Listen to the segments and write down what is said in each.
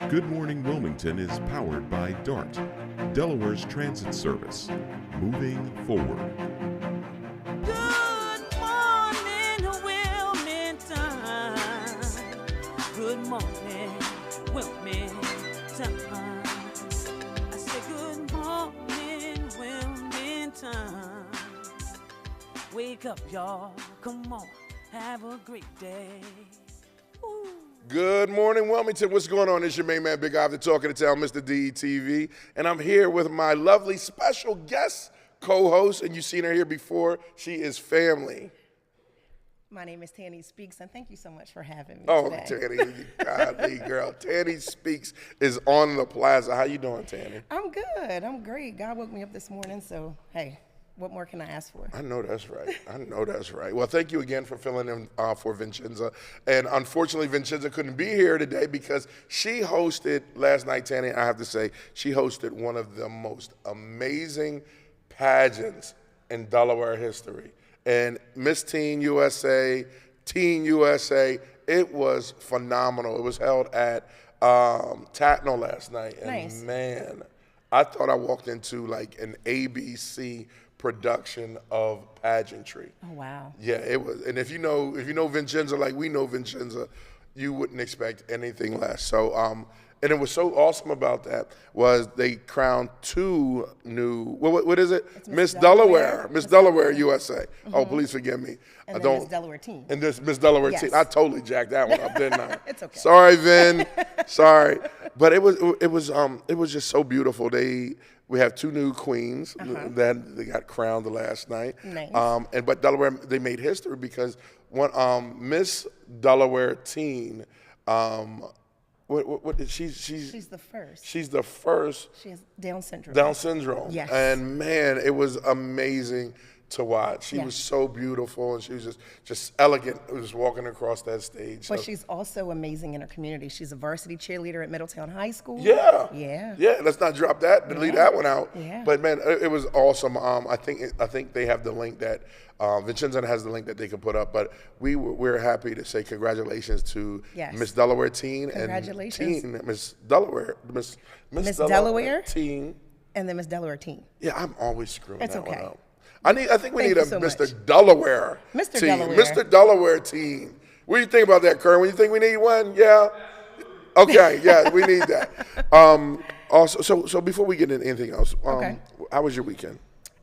Good Morning Wilmington is powered by DART, Delaware's transit service. Moving forward. Good morning, Wilmington. Good morning, Wilmington. I say good morning, Wilmington. Wake up, y'all. Come on, have a great day. Ooh. Good morning, Wilmington. What's going on? It's your main man, Big Ivy, the talk of the town, Mr. DETV. And I'm here with my lovely special guest co-host, and you've seen her here before. She is family. My name is Tanny Speaks, and thank you so much for having me today. today. Tanny, you godly girl. Tanny Speaks is on the plaza. How you doing, Tanny? I'm good. I'm great. God woke me up this morning, so hey, what more can I ask for? I know that's right. I know that's right. Well, thank you again for filling in for Vincenza. And unfortunately, Vincenza couldn't be here today because she hosted last night, Tanny, I have to say, she hosted one of the most amazing pageants in Delaware history. And Miss Teen USA, it was phenomenal. It was held at Tatnall last night. And nice. Man, I thought I walked into like an ABC production of pageantry. Oh, wow. Yeah, it was. And if you know Vincenza like we know Vincenza, you wouldn't expect anything less. So, and it was so awesome about that was they crowned two new, what is it? It's Miss Delaware. Miss Delaware USA. Mm-hmm. Oh, please forgive me. And then Miss Delaware Teen. And this Miss Delaware Yes. Teen. I totally jacked that one up, didn't I? It's okay. Sorry, Vin. Sorry. But it was just so beautiful. We have two new queens that they got crowned last night. Nice. But Delaware, they made history because one Miss Delaware Teen, she's the first. She's the first. She has Down syndrome. Down syndrome. Yes. And man, it was amazing to watch. She was so beautiful, and she was just elegant, just walking across that stage. But she's also amazing in her community. She's a varsity cheerleader at Middletown High School. Yeah. Yeah. Yeah. Let's not drop that. Leave that one out. Yeah. But man, it was awesome. I think they have the link that Vincenza has the link that they can put up. But we're happy to say congratulations to Miss Delaware Teen and Teen Miss Delaware Miss Delaware Teen and then Miss Delaware Teen. Yeah, I'm always screwing that one up. I think we need a Mr. Delaware. Mr. Teen. Delaware. Mr. Delaware Teen. What do you think about that, Kern? You think we need one? Yeah. Okay. Yeah, we need that. Also, so before we get into anything else, how was your weekend?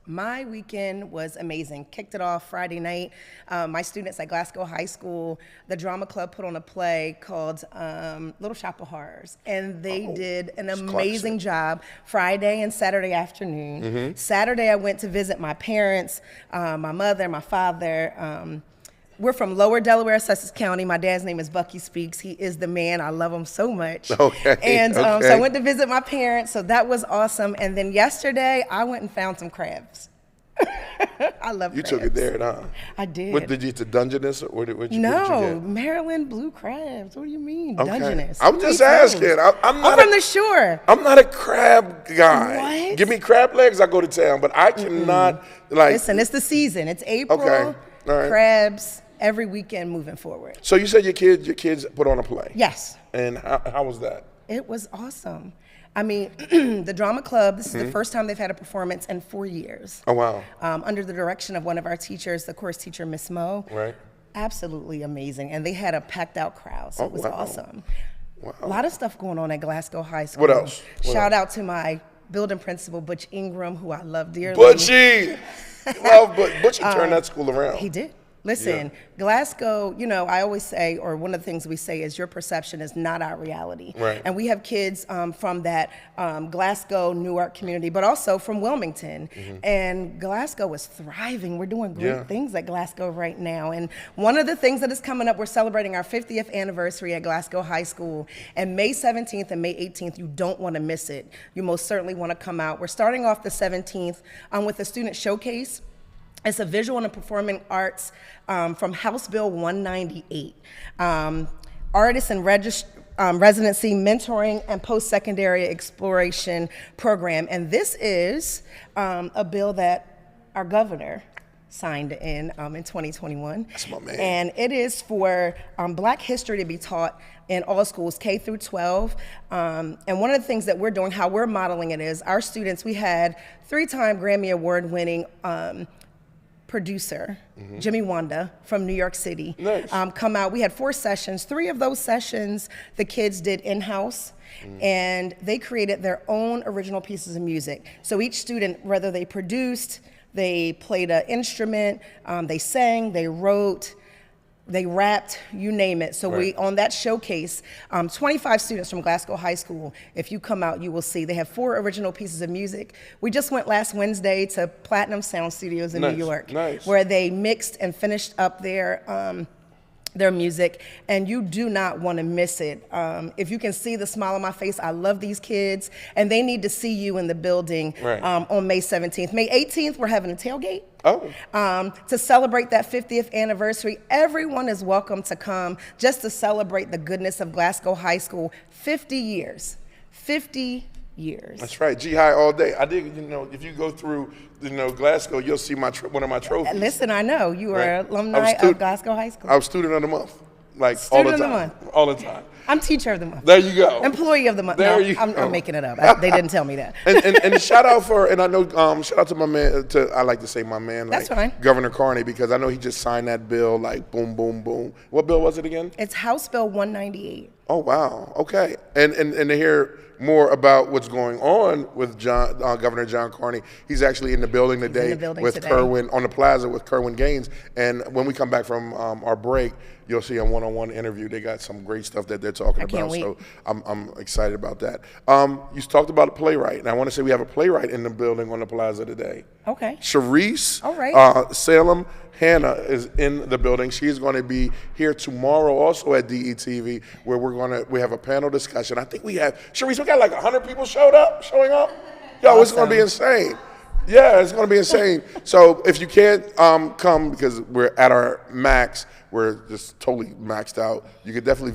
My weekend was amazing. Kicked it off Friday night. My students at Glasgow High School, the drama club put on a play called Little Shop of Horrors. And they did an amazing job Friday and Saturday afternoon. Mm-hmm. Saturday, I went to visit my parents, my mother, my father. We're from Lower Delaware, Sussex County. My dad's name is Bucky Speaks. He is the man. I love him so much. Okay. And so I went to visit my parents, so that was awesome. And then yesterday, I went and found some crabs. I love crabs. You took it there, huh? I did. What, did you eat the Dungeness? Or what did you No, get? Maryland blue crabs. What do you mean, Okay. Dungeness? I'm just asking. I'm not from the shore. I'm not a crab guy. What? Give me crab legs, I go to town. But I cannot, Listen, it's the season. It's April. Okay. All right. Crabs every weekend moving forward. So you said your kids put on a play. Yes. And how was that? It was awesome. I mean, the drama club, this is the first time they've had a performance in 4 years. Oh, wow. Under the direction of one of our teachers, the course teacher, Miss Mo. Right. Absolutely amazing. And they had a packed out crowd, so it was awesome. Wow. A lot of stuff going on at Glasgow High School. What else? Shout out to my building principal, Butch Ingram, who I love dearly. Butchie! Love Butchie turned that school around. He did. Listen, Glasgow, I always say, or one of the things we say is your perception is not our reality. Right. And we have kids from that Glasgow, Newark community, but also from Wilmington. Mm-hmm. And Glasgow is thriving. We're doing great things at Glasgow right now. And one of the things that is coming up, we're celebrating our 50th anniversary at Glasgow High School. And May 17th and May 18th, you don't want to miss it. You most certainly want to come out. We're starting off the 17th with a student showcase. It's a visual and performing arts from House Bill 198. Artists and residency, mentoring, and post-secondary exploration program. And this is a bill that our governor signed in 2021. That's my man. And it is for Black history to be taught in all schools, K through 12. And one of the things that we're doing, how we're modeling it is, our students, we had 3-time Grammy Award-winning producer, Jimmy Wanda from New York City, come out. We had 4 sessions. 3 of those sessions, the kids did in-house, and they created their own original pieces of music. So each student, whether they produced, they played an instrument, they sang, they wrote, they rapped, you name it. So we, on that showcase, 25 students from Glasgow High School, if you come out, you will see they have 4 original pieces of music. We just went last Wednesday to Platinum Sound Studios in New York, where they mixed and finished up their music, and you do not want to miss it. If you can see the smile on my face, I love these kids, and they need to see you in the building on May 17th. May 18th, we're having a tailgate. To celebrate that 50th anniversary. Everyone is welcome to come just to celebrate the goodness of Glasgow High School. 50 years. 50 years. That's right. G High all day. I did, if you go through, Glasgow, you'll see one of my trophies. Listen, I know you are alumni of Glasgow High School. I was student of the month, Student of the month. All the time. I'm teacher of the month. There you go. Employee of the month. I'm making it up. They didn't tell me that. and shout out I know, shout out to my man, I like to say my man, That's fine. Governor Carney, because I know he just signed that bill, boom, boom, boom. What bill was it again? It's House Bill 198. Oh, wow. Okay. And to hear more about what's going on with Governor John Carney, he's actually in the building today Kerwin, on the plaza with Kerwin Gaines. And when we come back from our break, you'll see a one-on-one interview. They got some great stuff that they're talking about. Wait. So I'm excited about that. You talked about a playwright, and I want to say we have a playwright in the building on the plaza today. Okay. Sharece Sellem Hannah is in the building. She's going to be here tomorrow also at DETV, where we have a panel discussion. I think we have, Sharece, we got 100 people showing up. Yo, awesome. It's going to be insane. Yeah, it's going to be insane. So if you can't come because we're at our max, we're just totally maxed out, you can definitely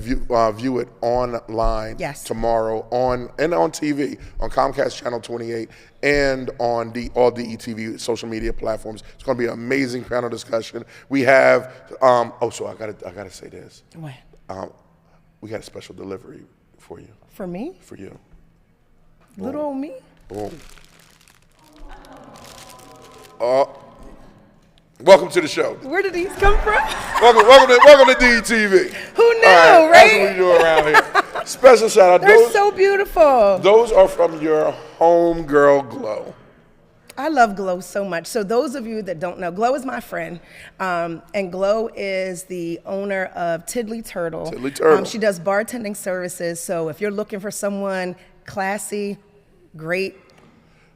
view it online tomorrow on TV, on Comcast Channel 28, and on all DETV social media platforms. It's going to be an amazing panel discussion. We have, so I gotta say this. What? We got a special delivery for you. For me? For you. Little old me? Boom. Welcome to the show. Where did these come from? Welcome to DETV. Who knew, right? That's what we do around here. Special shout out. They're so beautiful. Those are from your homegirl, Glow. I love Glow so much. So those of you that don't know, Glow is my friend, and Glow is the owner of Tiddly Turtle. Tiddly Turtle. She does bartending services. So if you're looking for someone classy, great,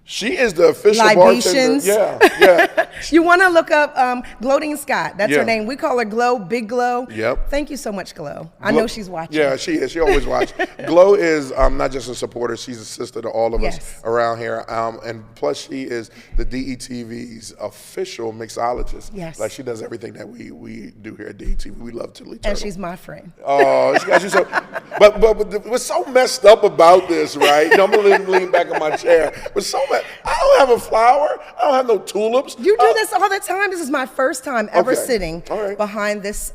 she is the official libations. Bartender. Yeah. You want to look up Gloating Scott. That's her name. We call her Glow, Big Glow. Yep. Thank you so much, Glow. I know she's watching. Yeah, she is. She always watches. Glow is not just a supporter. She's a sister to all of us around here. And plus, she is the DETV's official mixologist. Yes. She does everything that we do here at DETV. We love Tiddly Turtle. And she's my friend. Oh, she got you so. But what's so messed up about this, right? I'm gonna lean back in my chair. But I don't have a flower. I don't have no tulips. You do this all the time. This is my first time ever sitting behind this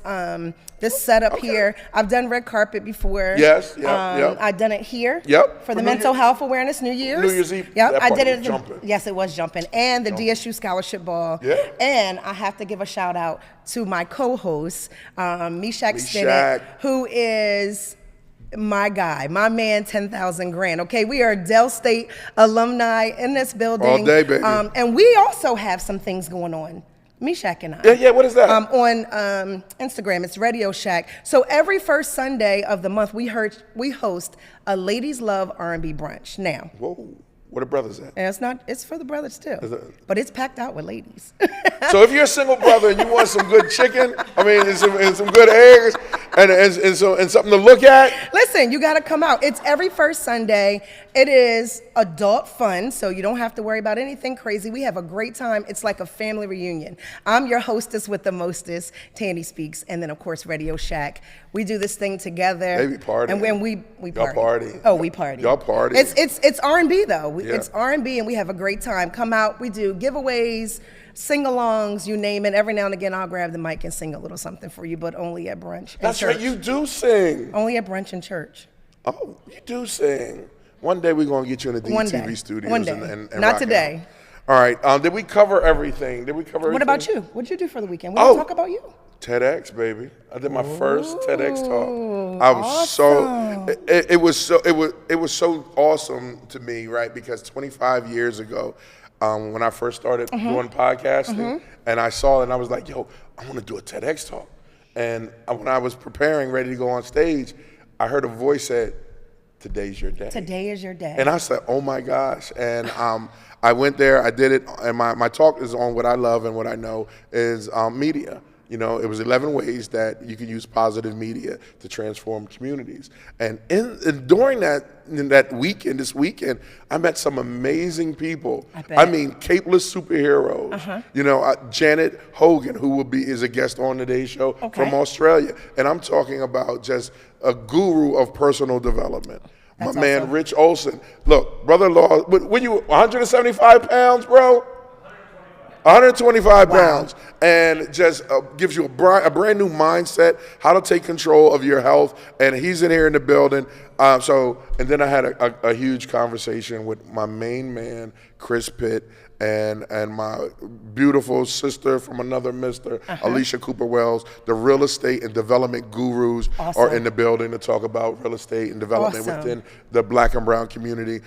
this setup here. I've done red carpet before. Yes, yep. I've done it here. Yep. For the Mental Health Awareness New Year's Eve. Yep, I did it. Jumping. Yes, it was jumping. And the DSU Scholarship Ball. Yeah. And I have to give a shout out to my co-host, Meshach Stinnett, who is my guy, my man, 10,000 grand. Okay, we are Dell State alumni in this building. All day, baby. And we also have some things going on. Meshach and I. Yeah, what is that? On Instagram, it's Radio Shack. So every first Sunday of the month, we host a Ladies Love R&B brunch. Now. Whoa. Where the brothers at? And it's for the brothers too, but it's packed out with ladies. So if you're a single brother and you want some good chicken, and some good eggs, and something to look at. Listen, you got to come out. It's every first Sunday. It is adult fun, so you don't have to worry about anything crazy. We have a great time. It's like a family reunion. I'm your hostess with the mostest, Tandy Speaks, and then of course Radio Shack. We do this thing together. Baby party. And when we party. Y'all party. Oh, we party. Y'all party. It's R&B though. It's R&B, and we have a great time. Come out. We do giveaways, sing-alongs, you name it. Every now and again, I'll grab the mic and sing a little something for you, but only at brunch and That's church. right, you do sing. Only at brunch and church. Oh, you do sing. One day we're going to get you in the DTV studios. One day. And Not today. All right. Did we cover everything? What about you? What did you do for the weekend? We didn't talk about you. TEDx, baby. I did my first TEDx talk. I was it was so awesome to me, right? Because 25 years ago, when I first started doing podcasting, and I saw it, and I was like, yo, I want to do a TEDx talk. And when I was preparing, ready to go on stage, I heard a voice said, "Today's your day." Today is your day. And I said, oh my gosh. And I went there, I did it, and my talk is on what I love and what I know is media. You know, it was 11 ways that you can use positive media to transform communities. And during that weekend, this weekend, I met some amazing people. I mean, capeless superheroes. You know, Janet Hogan, who is a guest on today's show from Australia. And I'm talking about just a guru of personal development. That's my man, Rich Olson. Look, brother-in-law, when you 175 pounds, bro? 125 pounds, and just gives you a brand new mindset, how to take control of your health, and he's in here in the building. And then I had a huge conversation with my main man, Chris Pitt, and my beautiful sister from another mister, Alisha Cooper Wells. The real estate and development gurus are in the building to talk about real estate and development within the Black and brown community.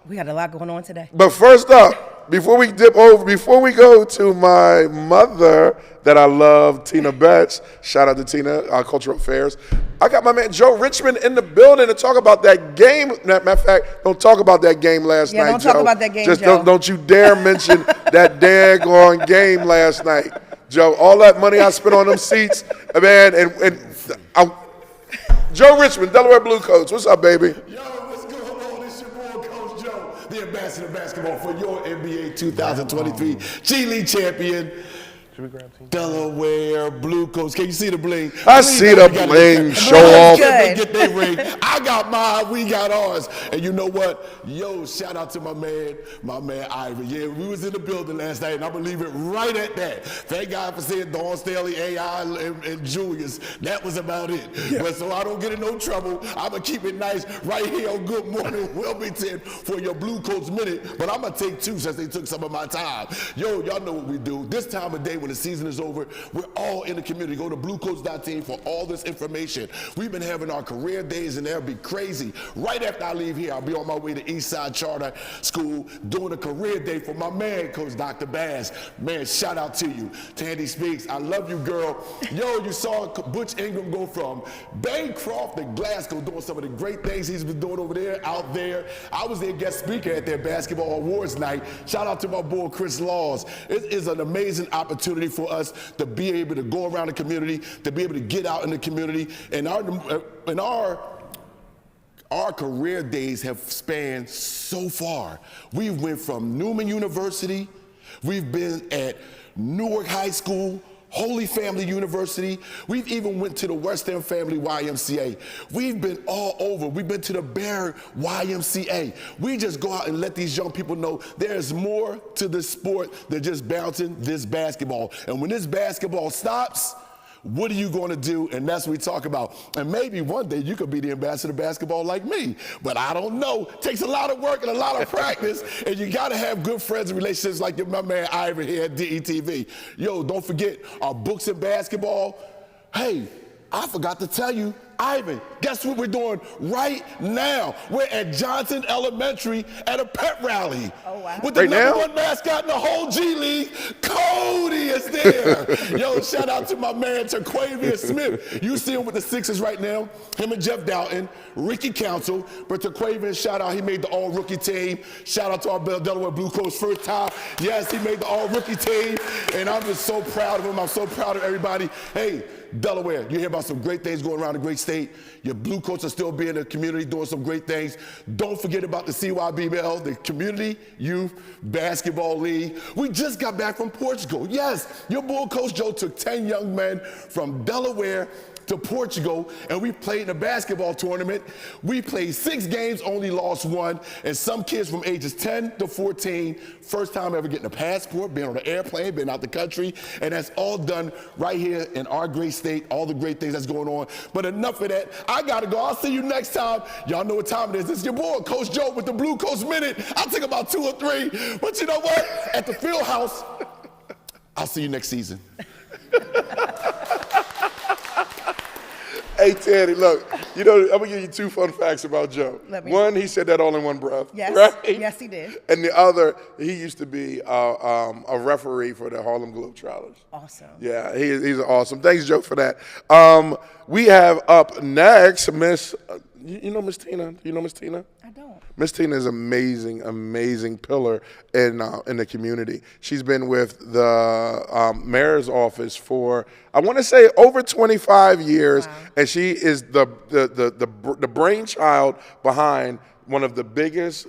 We got a lot going on today. But first up, before we go to my mother that I love, Tina Betts, shout out to Tina, Cultural Affairs, I got my man Joe Richmond in the building to talk about that game. Matter of fact, don't talk about that game last night, don't Joe. talk about that game, Just Joe. don't you dare mention that daggone game last night, Joe. All that money I spent on them seats, man, Joe Richmond, Delaware Blue Coats. What's up, baby? The ambassador of basketball for your NBA 2023 G League champion, Delaware Blue Coats. Can you see the bling? I see the bling. Show off. Get their ring. I got mine. We got ours. And you know what? Yo, shout out to my man Ivory. Yeah, we was in the building last night, and I believe it right at that. Thank God for saying Dawn Staley, AI, and Julius. That was about it. Yeah. But so I don't get in no trouble, I'm going to keep it nice right here on Good Morning Wilmington for your Blue Coats Minute. But I'm going to take two since they took some of my time. Yo, y'all know what we do. This time of day when the season is over, we're all in the community. Go to bluecoats.team for all this information. We've been having our career days, and they'll be crazy. Right after I leave here, I'll be on my way to Eastside Charter School doing a career day for my man, Coach Dr. Bass. Man, shout out to you. Tandy Speaks, I love you, girl. Yo, you saw Butch Ingram go from Bancroft to Glasgow doing some of the great things he's been doing over there, out there. I was their guest speaker at their basketball awards night. Shout out to my boy, Chris Laws. It is an amazing opportunity for us to be able to go around the community, to be able to get out in the community. And our career days have spanned so far. We went from Newman University, we've been at Newark High School, Holy Family University. We've even went to the West End Family YMCA. We've been all over. We've been to the Barry YMCA. We just go out and let these young people know there's more to this sport than just bouncing this basketball. And when this basketball stops, what are you going to do? And that's what we talk about. And maybe one day you could be the ambassador of basketball like me, but I don't know. It takes a lot of work and a lot of practice, and you got to have good friends and relationships like my man Ivory here at DETV. Yo, don't forget our books in basketball. Hey, I forgot to tell you, Ivan, guess what we're doing right now? We're at Johnson Elementary at a pep rally. Oh, wow. With the #1 mascot in the whole G League, Cody is there. Yo, shout out to my man, Terquavius Smith. You see him with the Sixers right now. Him and Jeff Doughton, Ricky Council. But Terquavius, shout out, he made the all-rookie team. Shout out to our Delaware Blue Coats first time. Yes, he made the all-rookie team. And I'm just so proud of him. I'm so proud of everybody. Hey, Delaware, you hear about some great things going around the great state. Your Blue Coats are still being in the community doing some great things. Don't forget about the CYBL, the Community Youth Basketball League. We just got back from Portugal. Yes, your boy Coach Joe took 10 young men from Delaware to Portugal, and we played in a basketball tournament. We played 6 games, only lost 1, and some kids from ages 10 to 14, first time ever getting a passport, being on an airplane, being out the country, and that's all done right here in our great state, all the great things that's going on. But enough of that. I gotta go. I'll see you next time. Y'all know what time it is. This is your boy, Coach Joe, with the Blue Coast Minute. I'll take about 2 or 3, but you know what? At the field house, I'll see you next season. Hey, Teddy, look, you know, I'm gonna give you 2 fun facts about Joe. One, he said that all in one breath. Yes, right? yes, he did. And the other, he used to be a referee for the Harlem Globetrotters. Awesome. Yeah, he's awesome. Thanks, Joe, for that. We have up next Miss, you know Miss Tina? Do you know Miss Tina? I don't. Miss Tina is amazing, amazing pillar in the community. She's been with the mayor's office for, I want to say, over 25 years, wow. And she is the brainchild behind one of the biggest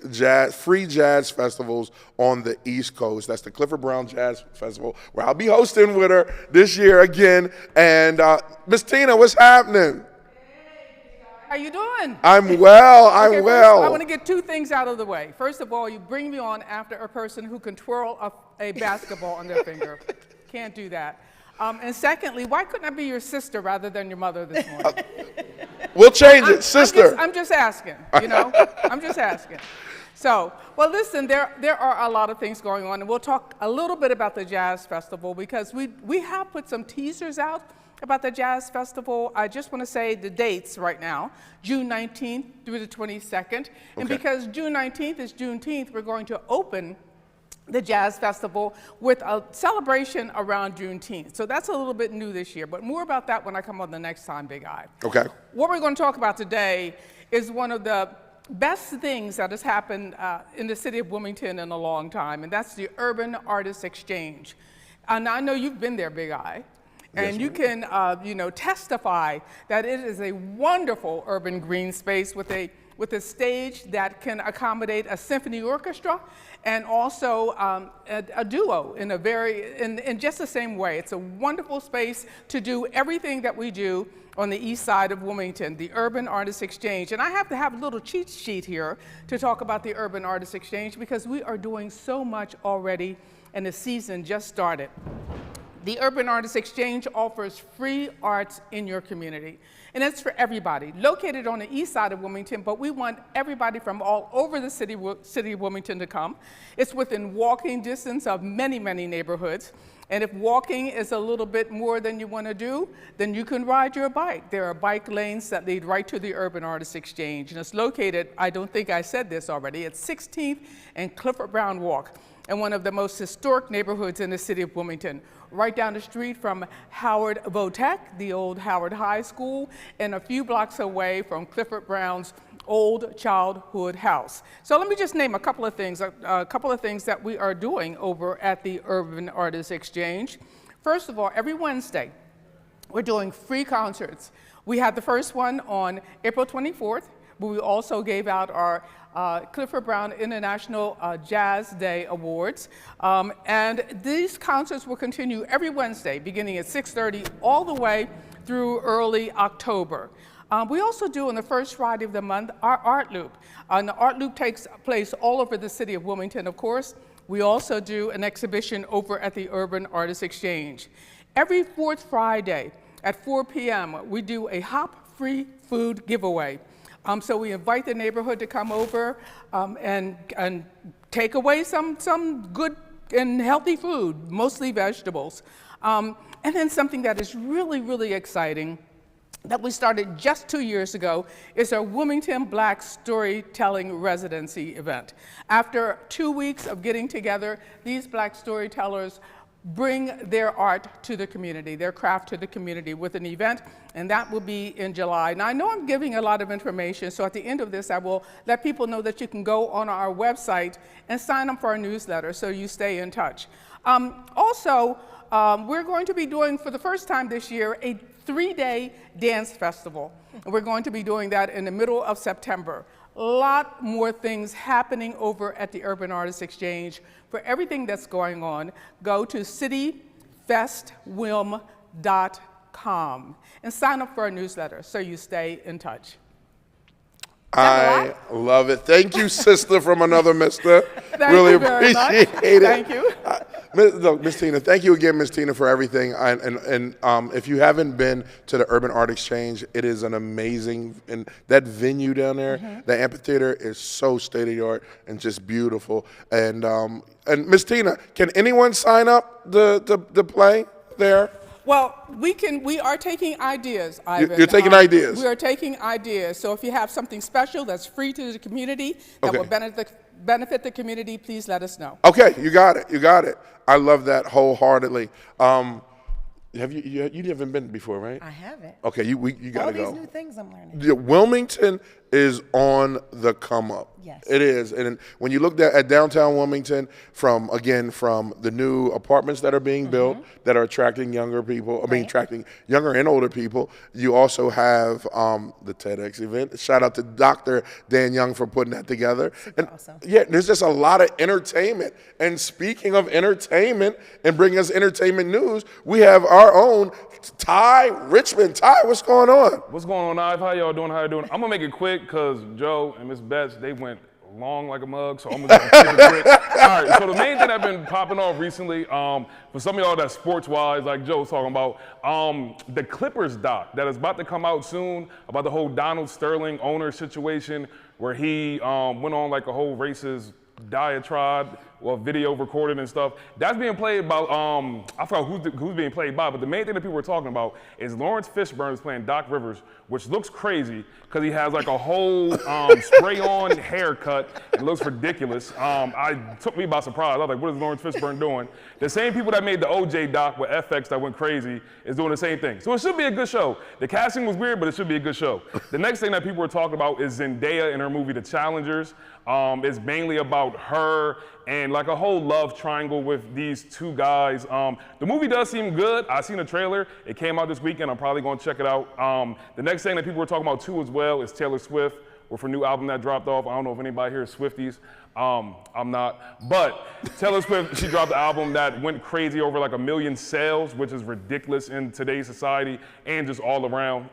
free jazz festivals on the East Coast. That's the Clifford Brown Jazz Festival, where I'll be hosting with her this year again. And Miss Tina, what's happening? How you doing? I'm well, Okay, well. First, I want to get 2 things out of the way. First of all, you bring me on after a person who can twirl a basketball on their finger. Can't do that. And secondly, why couldn't I be your sister rather than your mother this morning? We'll change it, sister. I'm just asking, you know? I'm just asking. So, well, listen, there are a lot of things going on, and we'll talk a little bit about the Jazz Festival because we have put some teasers out about the Jazz Festival. I just want to say the dates right now, June 19th through the 22nd. And because June 19th is Juneteenth, we're going to open the Jazz Festival with a celebration around Juneteenth. So that's a little bit new this year, but more about that when I come on the next time, Big Eye. Okay. What we're going to talk about today is one of the best things that has happened in the city of Wilmington in a long time, and that's the Urban Artists Exchange. And I know you've been there, Big Eye. And you can, testify that it is a wonderful urban green space with a stage that can accommodate a symphony orchestra and also a duo in just the same way. It's a wonderful space to do everything that we do on the east side of Wilmington, the Urban Artists Exchange. And I have to have a little cheat sheet here to talk about the Urban Artists Exchange because we are doing so much already and the season just started. The Urban Artists Exchange offers free arts in your community, and it's for everybody. Located on the east side of Wilmington, but we want everybody from all over the city of Wilmington to come. It's within walking distance of many, many neighborhoods, and if walking is a little bit more than you want to do, then you can ride your bike. There are bike lanes that lead right to the Urban Artists Exchange, and it's located, I don't think I said this already, it's 16th and Clifford Brown Walk, in one of the most historic neighborhoods in the city of Wilmington, right down the street from Howard Votech, the old Howard High School, and a few blocks away from Clifford Brown's old childhood house. So let me just name a couple of things that we are doing over at the Urban Artists Exchange. First of all, every Wednesday, we're doing free concerts. We had the first one on April 24th, but we also gave out our Clifford Brown International Jazz Day Awards. And these concerts will continue every Wednesday, beginning at 6:30 all the way through early October. We also do on the first Friday of the month our Art Loop. And the Art Loop takes place all over the city of Wilmington, of course. We also do an exhibition over at the Urban Artists Exchange. Every 4th Friday at 4 p.m., we do a hop-free food giveaway. So we invite the neighborhood to come over and take away some good and healthy food, mostly vegetables. And then something that is really, really exciting that we started just 2 years ago is our Wilmington Black Storytelling Residency event. After 2 weeks of getting together, these Black storytellers bring their art to the community, their craft to the community with an event, and that will be in July. Now, I know I'm giving a lot of information, so at the end of this, I will let people know that you can go on our website and sign up for our newsletter so you stay in touch. We're going to be doing, for the first time this year, a 3-day dance festival. And we're going to be doing that in the middle of September. A lot more things happening over at the Urban Artists Exchange. For everything that's going on, go to cityfestwilm.com. DeLuminate.com and sign up for our newsletter so you stay in touch. I love it. Thank you, sister from another mister. Thank really you very appreciate much. it. Thank you. Look, Miss Tina, thank you again, Miss Tina, for everything. And if you haven't been to the Urban Art Exchange, it is an amazing, and that venue down there, the amphitheater is so state-of-the-art and just beautiful. And Miss Tina, can anyone sign up the play there? Well, we are taking ideas, Ivan. You're taking ideas? We are taking ideas. So if you have something special that's free to the community, that will benefit the community, please let us know. Okay, you got it. I love that wholeheartedly. Have you haven't been before, right? I haven't. Okay, you gotta go. All these new things I'm learning. Yeah, Wilmington is on the come up. Yes. It is. And when you look at downtown Wilmington, from the new apartments that are being built that are attracting younger people, attracting younger and older people, you also have the TEDx event. Shout out to Dr. Dan Young for putting that together. Awesome. Yeah, there's just a lot of entertainment. And speaking of entertainment and bringing us entertainment news, we have our own Ty Richmond. Ty, what's going on? What's going on, Ive? How y'all doing? I'm gonna make it quick because Joe and Miss Betts, they went long like a mug, so I'm gonna keep it quick. All right, so the main thing that's been popping off recently, for some of y'all that's sports-wise, like Joe was talking about, the Clippers doc that is about to come out soon about the whole Donald Sterling owner situation where he went on like a whole racist diatribe, video recorded and stuff. That's being played by, I forgot who's being played by, but the main thing that people were talking about is Lawrence Fishburne is playing Doc Rivers, which looks crazy because he has like a whole spray-on haircut. It looks ridiculous. It took me by surprise. I was like, what is Lawrence Fishburne doing? The same people that made the OJ doc with FX that went crazy is doing the same thing. So it should be a good show. The casting was weird, but it should be a good show. The next thing that people were talking about is Zendaya in her movie The Challengers. It's mainly about her and like a whole love triangle with these two guys. The movie does seem good. I've seen a trailer. It came out this weekend. I'm probably going to check it out. The next thing that people were talking about too as well is Taylor Swift with her new album that dropped off. I don't know if anybody here is Swifties. I'm not. But Taylor Swift, she dropped an album that went crazy over like 1 million sales, which is ridiculous in today's society and just all around.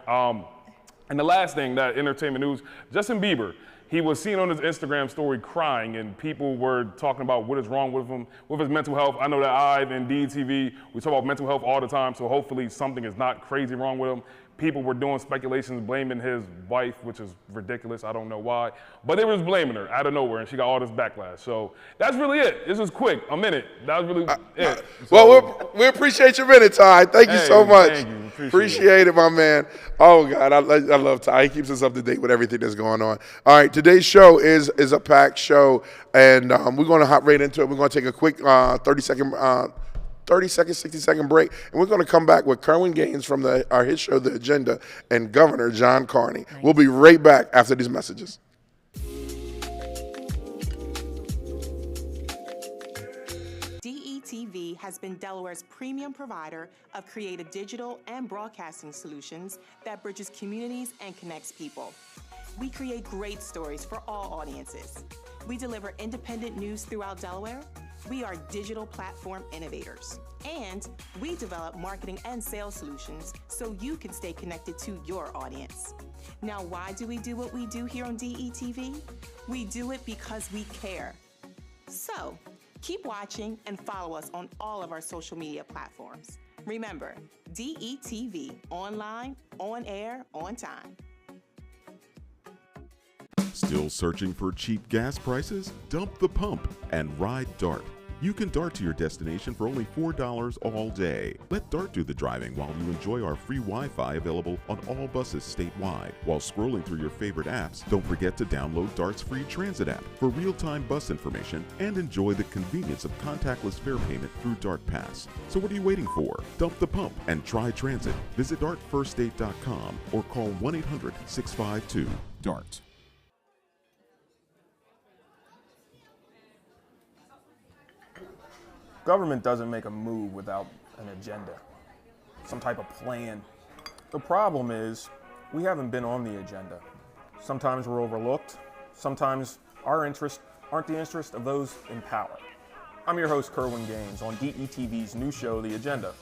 And the last thing, that entertainment news, Justin Bieber. He was seen on his Instagram story crying, and people were talking about what is wrong with him, with his mental health. I know that Ive and DTV, we talk about mental health all the time, so hopefully something is not crazy wrong with him. People were doing speculations blaming his wife, which is ridiculous. I don't know why. But they was blaming her out of nowhere, and she got all this backlash. So that's really it. This was quick, a minute. That was really it. Well, we appreciate your minute, Ty. Thank you so much. Thank you. Appreciate it, my man. Oh, God, I love Ty. He keeps us up to date with everything that's going on. All right, today's show is a packed show, and we're going to hop right into it. We're going to take a quick 60-second break, and we're going to come back with Kerwin Gaines from our hit show, The Agenda, and Governor John Carney. Nice. We'll be right back after these messages. DETV has been Delaware's premium provider of creative digital and broadcasting solutions that bridges communities and connects people. We create great stories for all audiences. We deliver independent news throughout Delaware. We are digital platform innovators, and we develop marketing and sales solutions so you can stay connected to your audience. Now, why do we do what we do here on DETV? We do it because we care. So, keep watching and follow us on all of our social media platforms. Remember, DETV, online, on air, on time. Still searching for cheap gas prices? Dump the pump and ride DART. You can DART to your destination for only $4 all day. Let DART do the driving while you enjoy our free Wi-Fi available on all buses statewide. While scrolling through your favorite apps, don't forget to download DART's free transit app for real-time bus information and enjoy the convenience of contactless fare payment through DART Pass. So what are you waiting for? Dump the pump and try transit. Visit dartfirststate.com or call 1-800-652-DART. Government doesn't make a move without an agenda, some type of plan. The problem is we haven't been on the agenda. Sometimes we're overlooked. Sometimes our interests aren't the interest of those in power. I'm your host, Kerwin Gaines, on DETV's new show, The Agenda,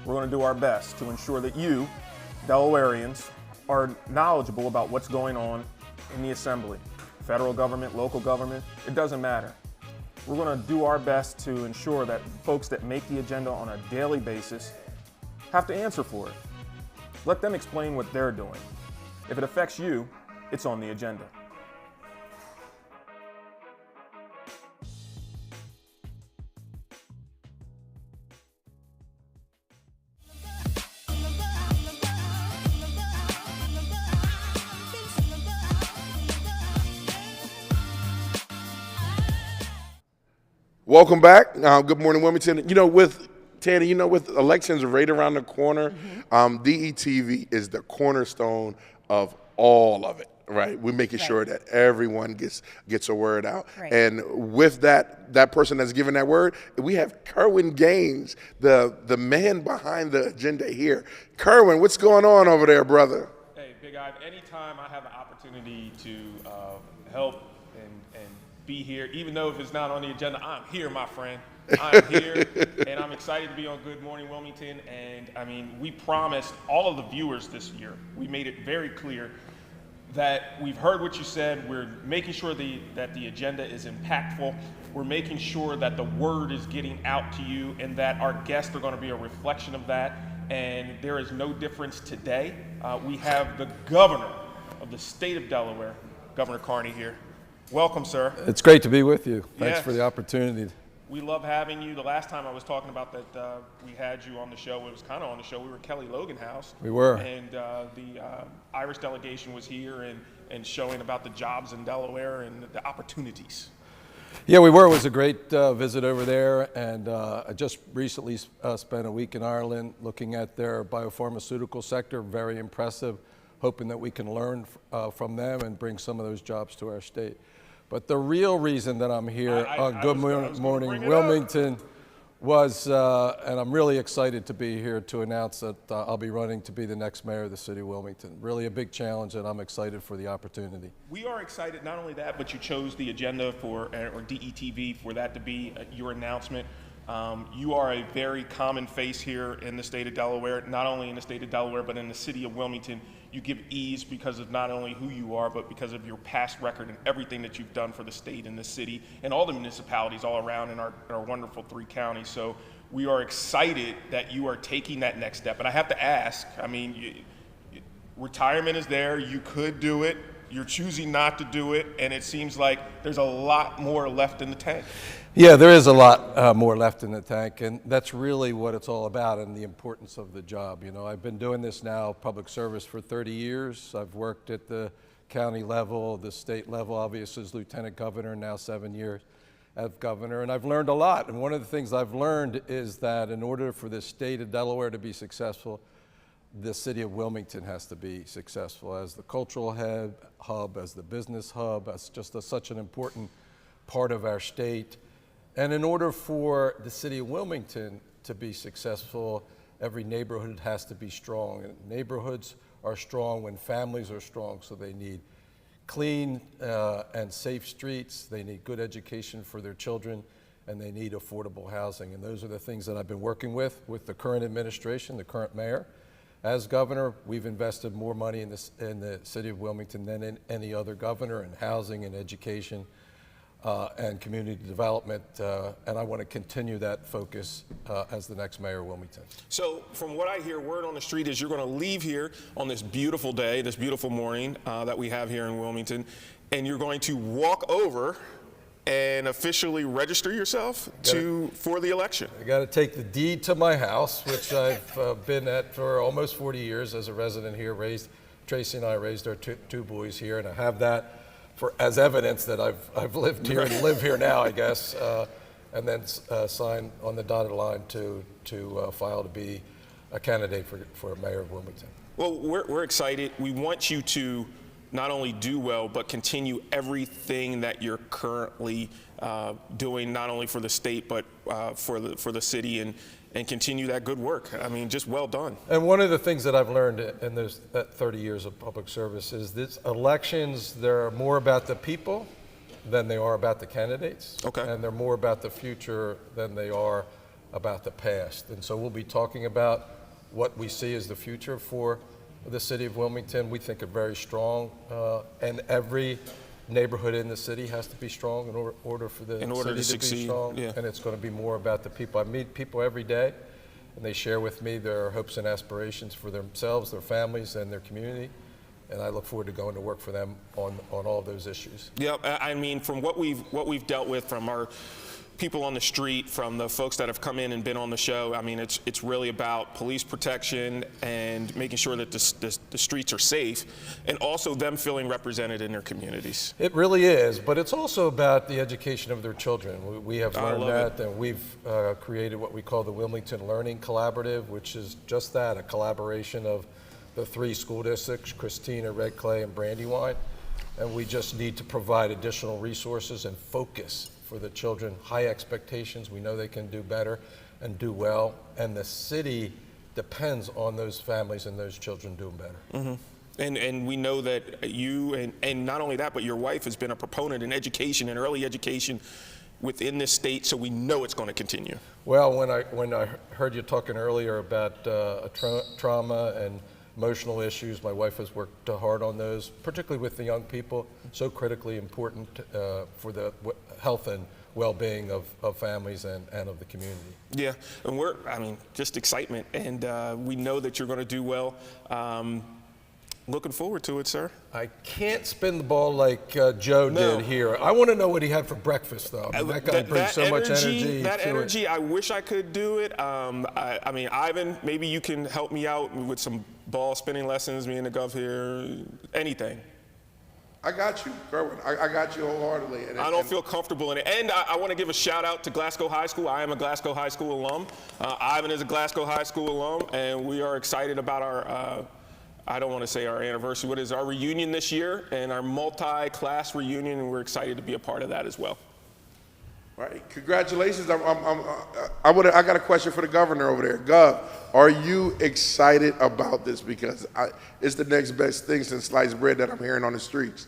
We're going to do our best to ensure that you, Delawareans, are knowledgeable about what's going on in the Assembly. Federal government, local government, it doesn't matter. We're going to do our best to ensure that folks that make the agenda on a daily basis have to answer for it. Let them explain what they're doing. If it affects you, it's on the agenda. Welcome back. Good Morning Wilmington. You know, with Tanny, with elections right around the corner, DETV is the cornerstone of all of it, right? We're making sure that everyone gets a word out. Right. And with that person that's giving that word, we have Kerwin Gaines, the man behind the agenda here. Kerwin, what's going on over there, brother? Hey, Big Ive, anytime I have the opportunity to help and be here, even though if it's not on the agenda, I'm here, my friend. I'm here, and I'm excited to be on Good Morning Wilmington. And I mean, we promised all of the viewers this year, we made it very clear that we've heard what you said. We're making sure that the agenda is impactful. We're making sure that the word is getting out to you and that our guests are going to be a reflection of that. And there is no difference today. We have the governor of the state of Delaware, Governor Carney, here. Welcome, sir. It's great to be with you. Thanks Yes. for the opportunity. We love having you. The last time I was talking about that, we had you on the show. It was kind of on the show. We were at Kelly Logan House. We were. And the Irish delegation was here and showing about the jobs in Delaware and the opportunities. Yeah, we were. It was a great visit over there. And I just recently spent a week in Ireland looking at their biopharmaceutical sector. Very impressive. Hoping that we can learn from them and bring some of those jobs to our state. But the real reason that I'm here on Good Morning Wilmington was, and I'm really excited to be here to announce that I'll be running to be the next mayor of the city of Wilmington. Really a big challenge, and I'm excited for the opportunity. We are excited, not only that, but you chose the agenda or DETV for that to be your announcement. You are a very common face here in the state of Delaware, not only in the state of Delaware, but in the city of Wilmington. You give ease because of not only who you are, but because of your past record and everything that you've done for the state and the city and all the municipalities all around in our wonderful 3 counties. So we are excited that you are taking that next step. And I have to ask, I mean, retirement is there. You could do it. You're choosing not to do it. And it seems like there's a lot more left in the tank. Yeah, there is a lot more left in the tank, and that's really what it's all about and the importance of the job. You know, I've been doing this now, public service, for 30 years. I've worked at the county level, the state level, obviously as lieutenant governor, now 7 years as governor, and I've learned a lot. And one of the things I've learned is that in order for the state of Delaware to be successful, the city of Wilmington has to be successful as the cultural hub, as the business hub, as just such an important part of our state. And in order for the city of Wilmington to be successful, every neighborhood has to be strong. And neighborhoods are strong when families are strong, so they need clean and safe streets, they need good education for their children, and they need affordable housing. And those are the things that I've been working with the current administration, the current mayor. As governor, we've invested more money in the city of Wilmington than in any other governor in housing and education. And community development, and I want to continue that focus as the next mayor of Wilmington. So from what I hear, word on the street is you're going to leave here on this beautiful day, this beautiful morning that we have here in Wilmington, and you're going to walk over and officially register yourself for the election. I got to take the deed to my house, which I've been at for almost 40 years as a resident here. Tracy and I raised our two boys here, and I have that as evidence that I've lived here and live here now, I guess, and then sign on the dotted line to file to be a candidate for mayor of Wilmington. Well, we're excited. We want you to not only do well, but continue everything that you're currently doing, not only for the state, but for the city, and continue that good work. I mean, just well done. And one of the things that I've learned in those 30 years of public service is that elections, they're more about the people than they are about the candidates. Okay. And they're more about the future than they are about the past. And so we'll be talking about what we see as the future for the city of Wilmington. We think are very strong, and every neighborhood in the city has to be strong in order for the city to be strong. Yeah. And it's going to be more about the people. I meet people every day, and they share with me their hopes and aspirations for themselves, their families, and their community. And I look forward to going to work for them on all those issues. Yeah, I mean, from what we've dealt with from our people on the street, from the folks that have come in and been on the show, I mean, it's really about police protection and making sure that the streets are safe, and also them feeling represented in their communities. It really is, but it's also about the education of their children. We have learned that, and we've created what we call the Wilmington Learning Collaborative, which is just that, a collaboration of the 3 school districts, Christina, Red Clay, and Brandywine, and we just need to provide additional resources and focus for the children. High expectations, we know they can do better and do well, and the city depends on those families and those children doing better. Mm-hmm. And we know that you, and not only that, but your wife has been a proponent in education and early education within this state, so we know it's going to continue. Well, when I heard you talking earlier about trauma and emotional issues, my wife has worked hard on those, particularly with the young people, so critically important for the health and well-being of families and of the community. Yeah, and just excitement, and we know that you're going to do well. Looking forward to it, sir. I can't spin the ball like Joe did here. I want to know what he had for breakfast, though. I mean, that guy brings so much energy. That energy, I wish I could do it. I mean, Ivan, maybe you can help me out with some ball spinning lessons, me and the Gov here, anything. I got you, Kerwin. I got you wholeheartedly. I don't feel comfortable in it. And I want to give a shout out to Glasgow High School. I am a Glasgow High School alum. Ivan is a Glasgow High School alum, and we are excited about our I don't want to say our anniversary, what is our reunion this year, and our multi-class reunion, and we're excited to be a part of that as well. All right, congratulations. I got a question for the governor over there. Gov, are you excited about this? Because it's the next best thing since sliced bread that I'm hearing on the streets.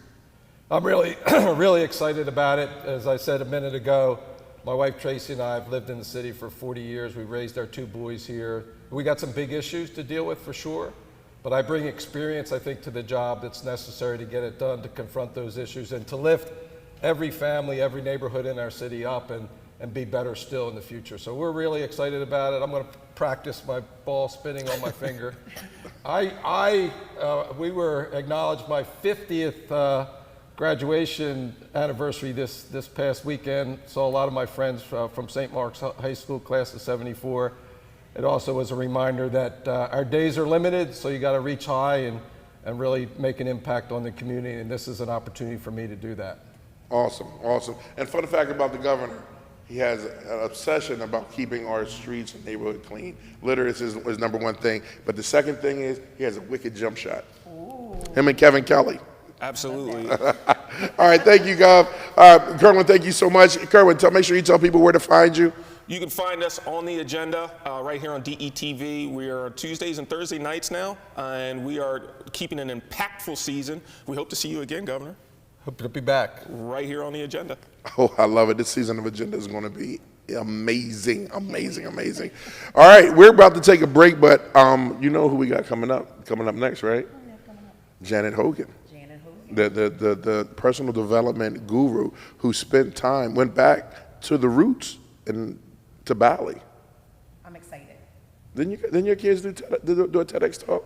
I'm really, really excited about it. As I said a minute ago, my wife Tracy and I have lived in the city for 40 years. We raised our 2 boys here. We got some big issues to deal with for sure. But I bring experience, I think, to the job that's necessary to get it done, to confront those issues, and to lift every family, every neighborhood in our city up and be better still in the future. So we're really excited about it. I'm going to practice my ball spinning on my finger. We were acknowledged my 50th graduation anniversary this past weekend. Saw a lot of my friends from St. Mark's High School, class of '74. It also was a reminder that our days are limited, so you got to reach high and really make an impact on the community, and this is an opportunity for me to do that. Awesome, awesome. And fun fact about the governor, he has an obsession about keeping our streets and neighborhood clean. Litter is his #1 thing, but the second thing is he has a wicked jump shot. Ooh. Him and Kevin Kelly. Absolutely. All right, thank you, Gov. Kerwin, thank you so much. Kerwin, make sure you tell people where to find you. You can find us on the agenda right here on DETV. We are Tuesdays and Thursday nights now, and we are keeping an impactful season. We hope to see you again, Governor. Hope to be back. Right here on the agenda. Oh, I love it. This season of Agenda is going to be amazing, amazing, amazing. All right, we're about to take a break, but you know who we got coming up next, right? Janet Hogan. The personal development guru who went back to the roots and to Bali. I'm excited. Didn't your kids do a TEDx talk?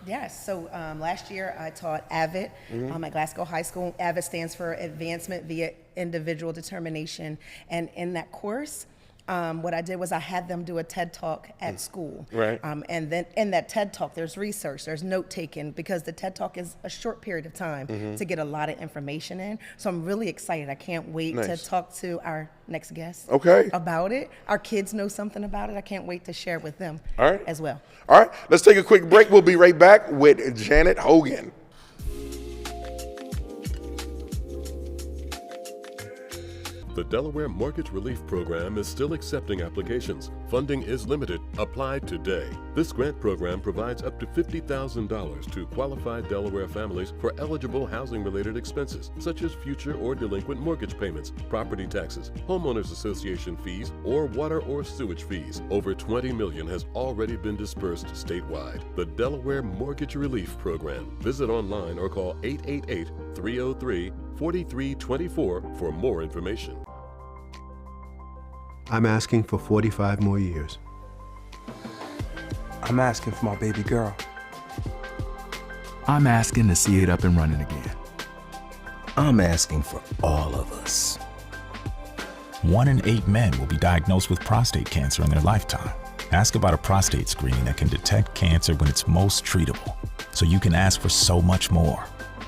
Yes. So last year I taught AVID at Glasgow High School. AVID stands for Advancement via Individual Determination. And in that course, what I did was I had them do a TED Talk at school. Right. And then in that TED Talk, there's research, there's note taking, because the TED Talk is a short period of time to get a lot of information in. So I'm really excited. I can't wait to talk to our next guest about it. Our kids know something about it. I can't wait to share with them as well. All right, let's take a quick break. We'll be right back with Janet Hogan. The Delaware Mortgage Relief Program is still accepting applications. Funding is limited. Apply today. This grant program provides up to $50,000 to qualified Delaware families for eligible housing-related expenses, such as future or delinquent mortgage payments, property taxes, homeowners association fees, or water or sewage fees. Over $20 million has already been dispersed statewide. The Delaware Mortgage Relief Program. Visit online or call 888-303-4324 for more information. I'm asking for 45 more years. I'm asking for my baby girl. I'm asking to see it up and running again. I'm asking for all of us. 1 in 8 men will be diagnosed with prostate cancer in their lifetime. Ask about a prostate screening that can detect cancer when it's most treatable, so you can ask for so much more.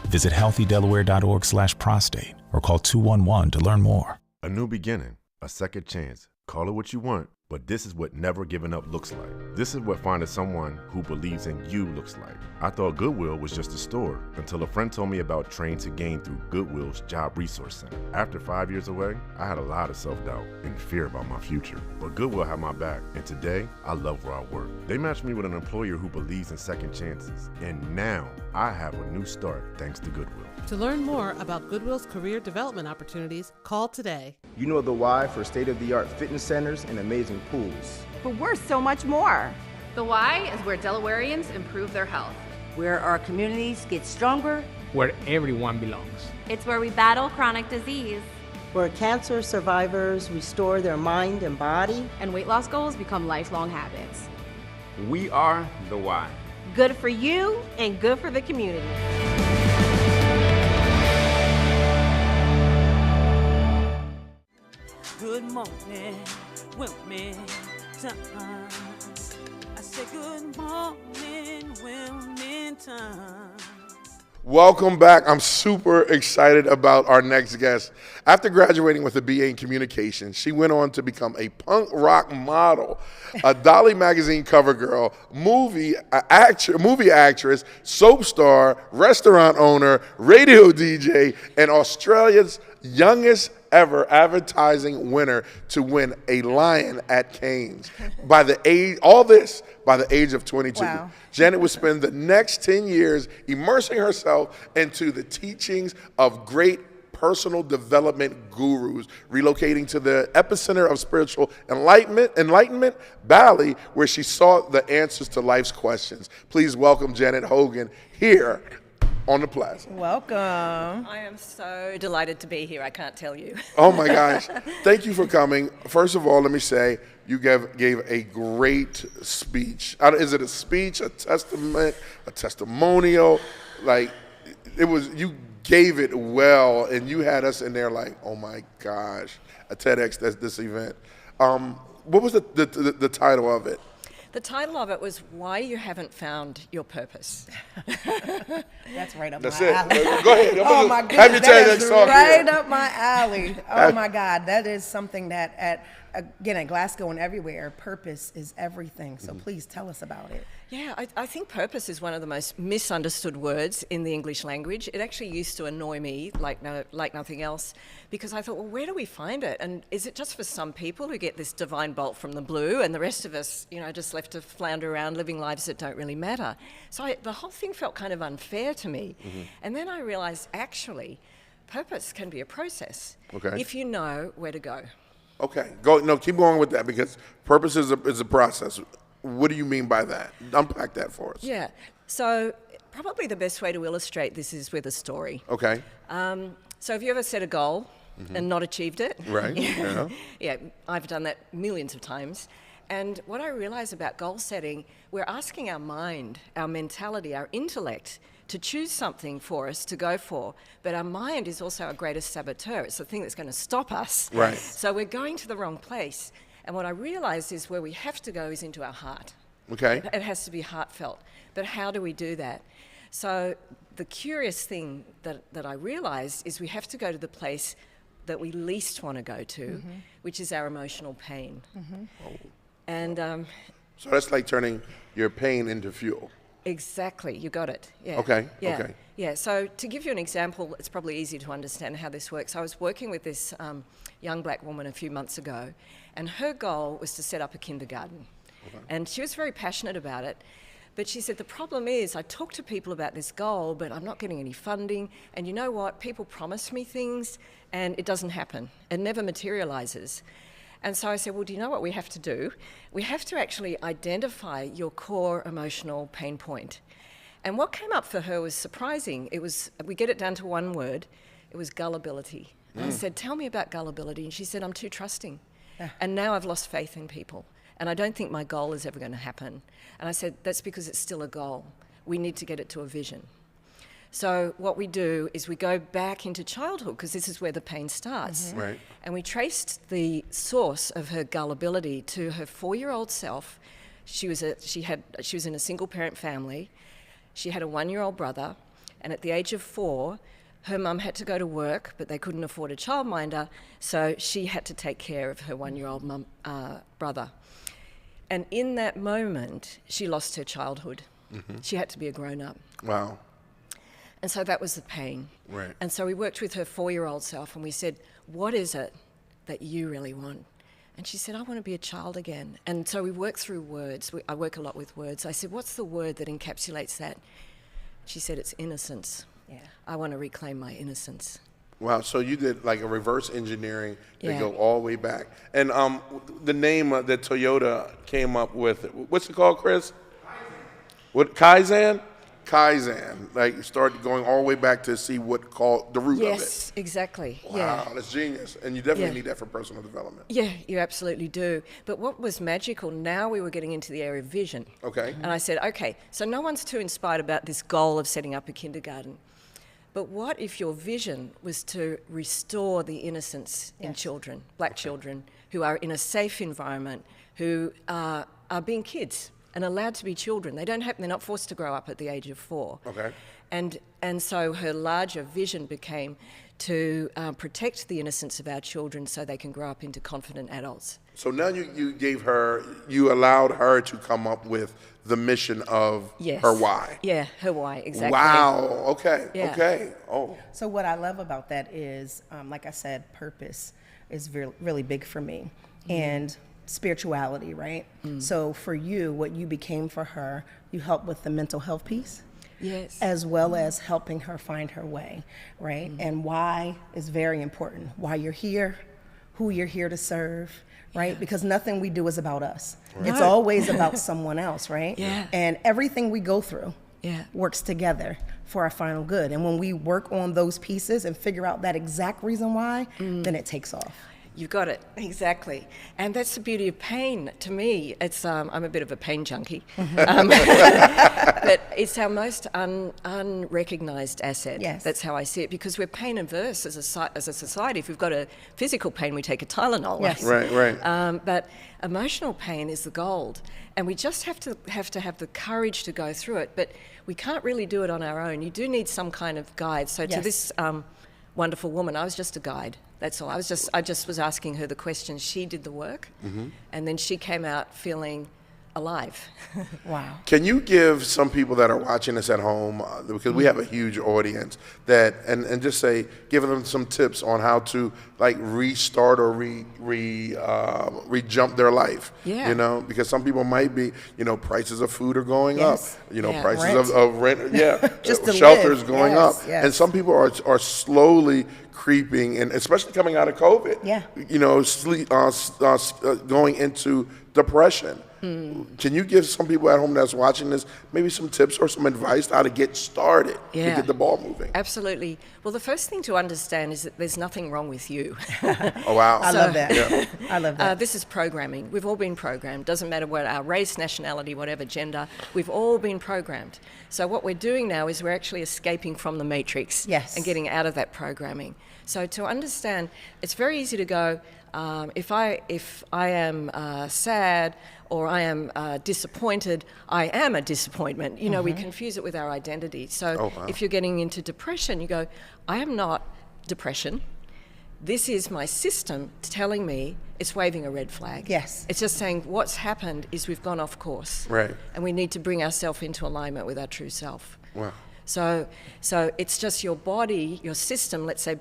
Visit healthydelaware.org/prostate or call 211 to learn more. A new beginning, a second chance. Call it what you want, but this is what never giving up looks like. This is what finding someone who believes in you looks like. I thought Goodwill was just a store until a friend told me about Train to Gain through Goodwill's Job Resource Center. After 5 years away, I had a lot of self-doubt and fear about my future. But Goodwill had my back, and today, I love where I work. They matched me with an employer who believes in second chances, and now I have a new start thanks to Goodwill. To learn more about Goodwill's career development opportunities, call today. You know the why for state-of-the-art fitness centers and amazing pools. But we're so much more. The why is where Delawareans improve their health. Where our communities get stronger. Where everyone belongs. It's where we battle chronic disease. Where cancer survivors restore their mind and body. And weight loss goals become lifelong habits. We are the why. Good for you and good for the community. Good morning, Wilmington. I say good morning, Wilmington. Welcome back. I'm super excited about our next guest. After graduating with a BA in communications, she went on to become a punk rock model, a Dolly magazine cover girl, movie actress, soap star, restaurant owner, radio DJ, and Australia's youngest ever advertising winner to win a Lion at Cannes. By the age of 22. Wow. Janet would spend the next 10 years immersing herself into the teachings of great personal development gurus, relocating to the epicenter of spiritual enlightenment, Bali, where she sought the answers to life's questions. Please welcome Janet Hogan here on the plaza. Welcome. I am so delighted to be here, I can't tell you. Oh my gosh. Thank you for coming. First of all, let me say, you gave a great speech. Is it a speech, a testament, a testimonial? Like, you gave it well, and you had us in there like, oh my gosh, a TEDx, this event. What was the title of it? The title of it was Why You Haven't Found Your Purpose. That's right up That's my it. alley. Go ahead. Oh my goodness, Have your that TEDx is talk right here. up my alley. Oh my God, that is something that at Glasgow and everywhere, purpose is everything. So please tell us about it. Yeah, I think purpose is one of the most misunderstood words in the English language. It actually used to annoy me like nothing else, because I thought, well, where do we find it? And is it just for some people who get this divine bolt from the blue, and the rest of us, just left to flounder around living lives that don't really matter? So the whole thing felt kind of unfair to me. Mm-hmm. And then I realized, actually, purpose can be a process if you know where to go. Okay, keep going with that, because purpose is a process. What do you mean by that? Unpack that for us. Yeah, so probably the best way to illustrate this is with a story. Okay. So have you ever set a goal and not achieved it? Right, yeah. Yeah, I've done that millions of times. And what I realize about goal setting, we're asking our mind, our mentality, our intellect to choose something for us to go for. But our mind is also our greatest saboteur. It's the thing that's going to stop us. Right. So we're going to the wrong place. And what I realized is where we have to go is into our heart. Okay. It has to be heartfelt. But how do we do that? So the curious thing that I realized is we have to go to the place that we least want to go to, which is our emotional pain. Oh. And so that's like turning your pain into fuel. Exactly, you got it. Yeah. Okay, Yeah. okay. Yeah, so to give you an example, it's probably easy to understand how this works. I was working with this young black woman a few months ago, and her goal was to set up a kindergarten. Okay. And she was very passionate about it. But she said, the problem is I talk to people about this goal, but I'm not getting any funding. And you know what? People promise me things, and it doesn't happen. It never materializes. And so I said, well, do you know what we have to do? We have to actually identify your core emotional pain point. And what came up for her was surprising. We get it down to one word. It was gullibility. I said, tell me about gullibility. And she said, I'm too trusting. And now I've lost faith in people. And I don't think my goal is ever going to happen. And I said, that's because it's still a goal. We need to get it to a vision. So what we do is we go back into childhood, because this is where the pain starts. Right. And we traced the source of her gullibility to her 4-year-old self. She was in a single parent family. She had a 1-year-old brother, and at the age of 4, her mum had to go to work, but they couldn't afford a childminder, so she had to take care of her 1-year-old brother. And in that moment, she lost her childhood. She had to be a grown-up. Wow. And so that was the pain. Right. And so we worked with her 4-year-old self, and we said, what is it that you really want? And she said, I want to be a child again. And so we worked through words. I work a lot with words. I said, what's the word that encapsulates that? She said, it's innocence. Yeah. I want to reclaim my innocence. Wow, so you did like a reverse engineering to go all the way back. And the name that Toyota came up with, what's it called, Chris? Kaizen. What, Kaizen? Kaizen, like started going all the way back to see what called the root of it. Yes, exactly. Wow, yeah. That's genius. And you definitely need that for personal development. Yeah, you absolutely do. But what was magical, now we were getting into the area of vision. Okay. And I said, okay, so no one's too inspired about this goal of setting up a kindergarten. But what if your vision was to restore the innocence in children, black children, who are in a safe environment, who are being kids and allowed to be children. They're not forced to grow up at the age of 4. Okay. And so her larger vision became to protect the innocence of our children so they can grow up into confident adults. So now you allowed her to come up with the mission of her why. Yeah, her why, exactly. Wow, okay, Yeah. okay. Oh. So what I love about that is, like I said, purpose is really big for me. And spirituality, right? So for you, what you became for her, you helped with the mental health piece. Yes. As well as helping her find her way, right? And why is very important. Why you're here, who you're here to serve, right? Because nothing we do is about us. Right. It's always about someone else, right? Yeah. And everything we go through works together for our final good. And when we work on those pieces and figure out that exact reason why, then it takes off. You got it, exactly. And that's the beauty of pain. To me, it's I'm a bit of a pain junkie. But it's our most unrecognized asset. Yes. That's how I see it, because we're pain averse as a society. If we've got a physical pain, we take a Tylenol. Yes. Right. But emotional pain is the gold. And we just have to have the courage to go through it. But we can't really do it on our own. You do need some kind of guide. So to this wonderful woman, I was just a guide. That's all. I just was asking her the questions. She did the work, and then she came out feeling alive. Wow. Can you give some people that are watching us at home, because we have a huge audience, that and just say, give them some tips on how to like restart or re-jump their life. Yeah. You know, because some people might be, prices of food are going up. Prices of rent. Just to shelters live. going up. Yes. And some people are slowly creeping, and especially coming out of COVID. Yeah. Going into depression. Can you give some people at home that's watching this maybe some tips or some advice how to get started, to get the ball moving? Absolutely. Well, the first thing to understand is that there's nothing wrong with you. Oh, wow. I love that. Yeah. I love that. This is programming. We've all been programmed. Doesn't matter what our race, nationality, whatever, gender. We've all been programmed. So what we're doing now is we're actually escaping from the matrix and getting out of that programming. So to understand, it's very easy to go, if I am sad or I am disappointed, I am a disappointment. We confuse it with our identity. So if you're getting into depression, you go, I am not depression. this is my system telling me it's waving a red flag. Yes. It's just saying what's happened is we've gone off course. Right. And we need to bring ourselves into alignment with our true self. Wow. So it's just your body, your system, let's say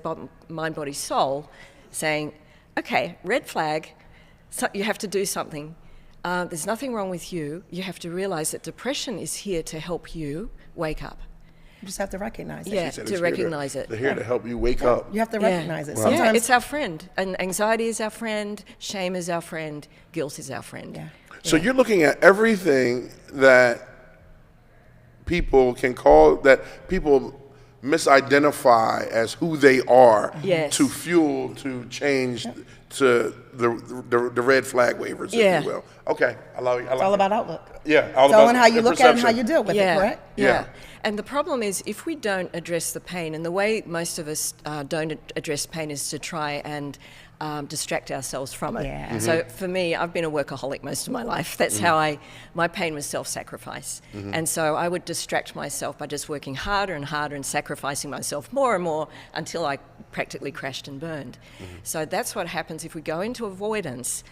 mind, body, soul, saying, okay, red flag, so you have to do something. There's nothing wrong with you. You have to realize that depression is here to help you wake up. You just have to recognize it. Yeah, to recognize it. They're here to help you wake up. You have to recognize it. Wow. Sometimes Yeah, it's our friend. And anxiety is our friend, shame is our friend, guilt is our friend. Yeah. So you're looking at everything that people can call, that people misidentify as who they are, Yes. to fuel, to change, to the red flag wavers, if you will. Okay, I love you. it's all about outlook. Yeah, It's all in how you look at it and how you deal with it, correct? Yeah. And the problem is, if we don't address the pain, and the way most of us don't address pain is to try and distract ourselves from it. Yeah. So for me, I've been a workaholic most of my life. That's how my pain was self-sacrifice. And so I would distract myself by just working harder and harder and sacrificing myself more and more until I practically crashed and burned. So that's what happens if we go into avoidance.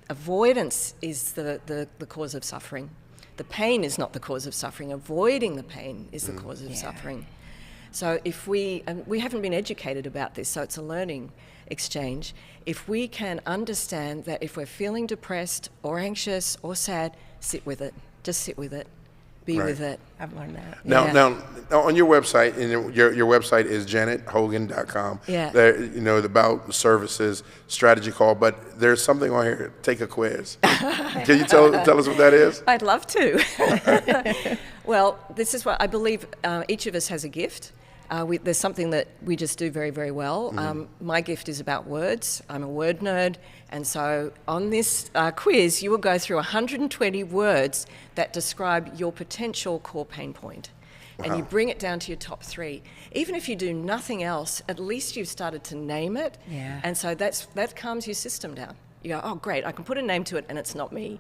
Avoidance is the cause of suffering. The pain is not the cause of suffering. Avoiding the pain is the cause of suffering. So if and we haven't been educated about this, so it's a learning exchange. If we can understand that if we're feeling depressed or anxious or sad, sit with it. Just sit with it. Be with it. I've learned that. Now on your website, and your website is janethogan.com. Yeah. There, about services, strategy call, but there's something on here, take a quiz. Can you tell us what that is? I'd love to. Well, this is what I believe each of us has a gift. There's something that we just do very, very well. My gift is about words. I'm a word nerd. And so on this quiz, you will go through 120 words that describe your potential core pain point. Wow. And you bring it down to your top 3. Even if you do nothing else, at least you've started to name it. Yeah. And so that calms your system down. You go, oh, great, I can put a name to it and it's not me.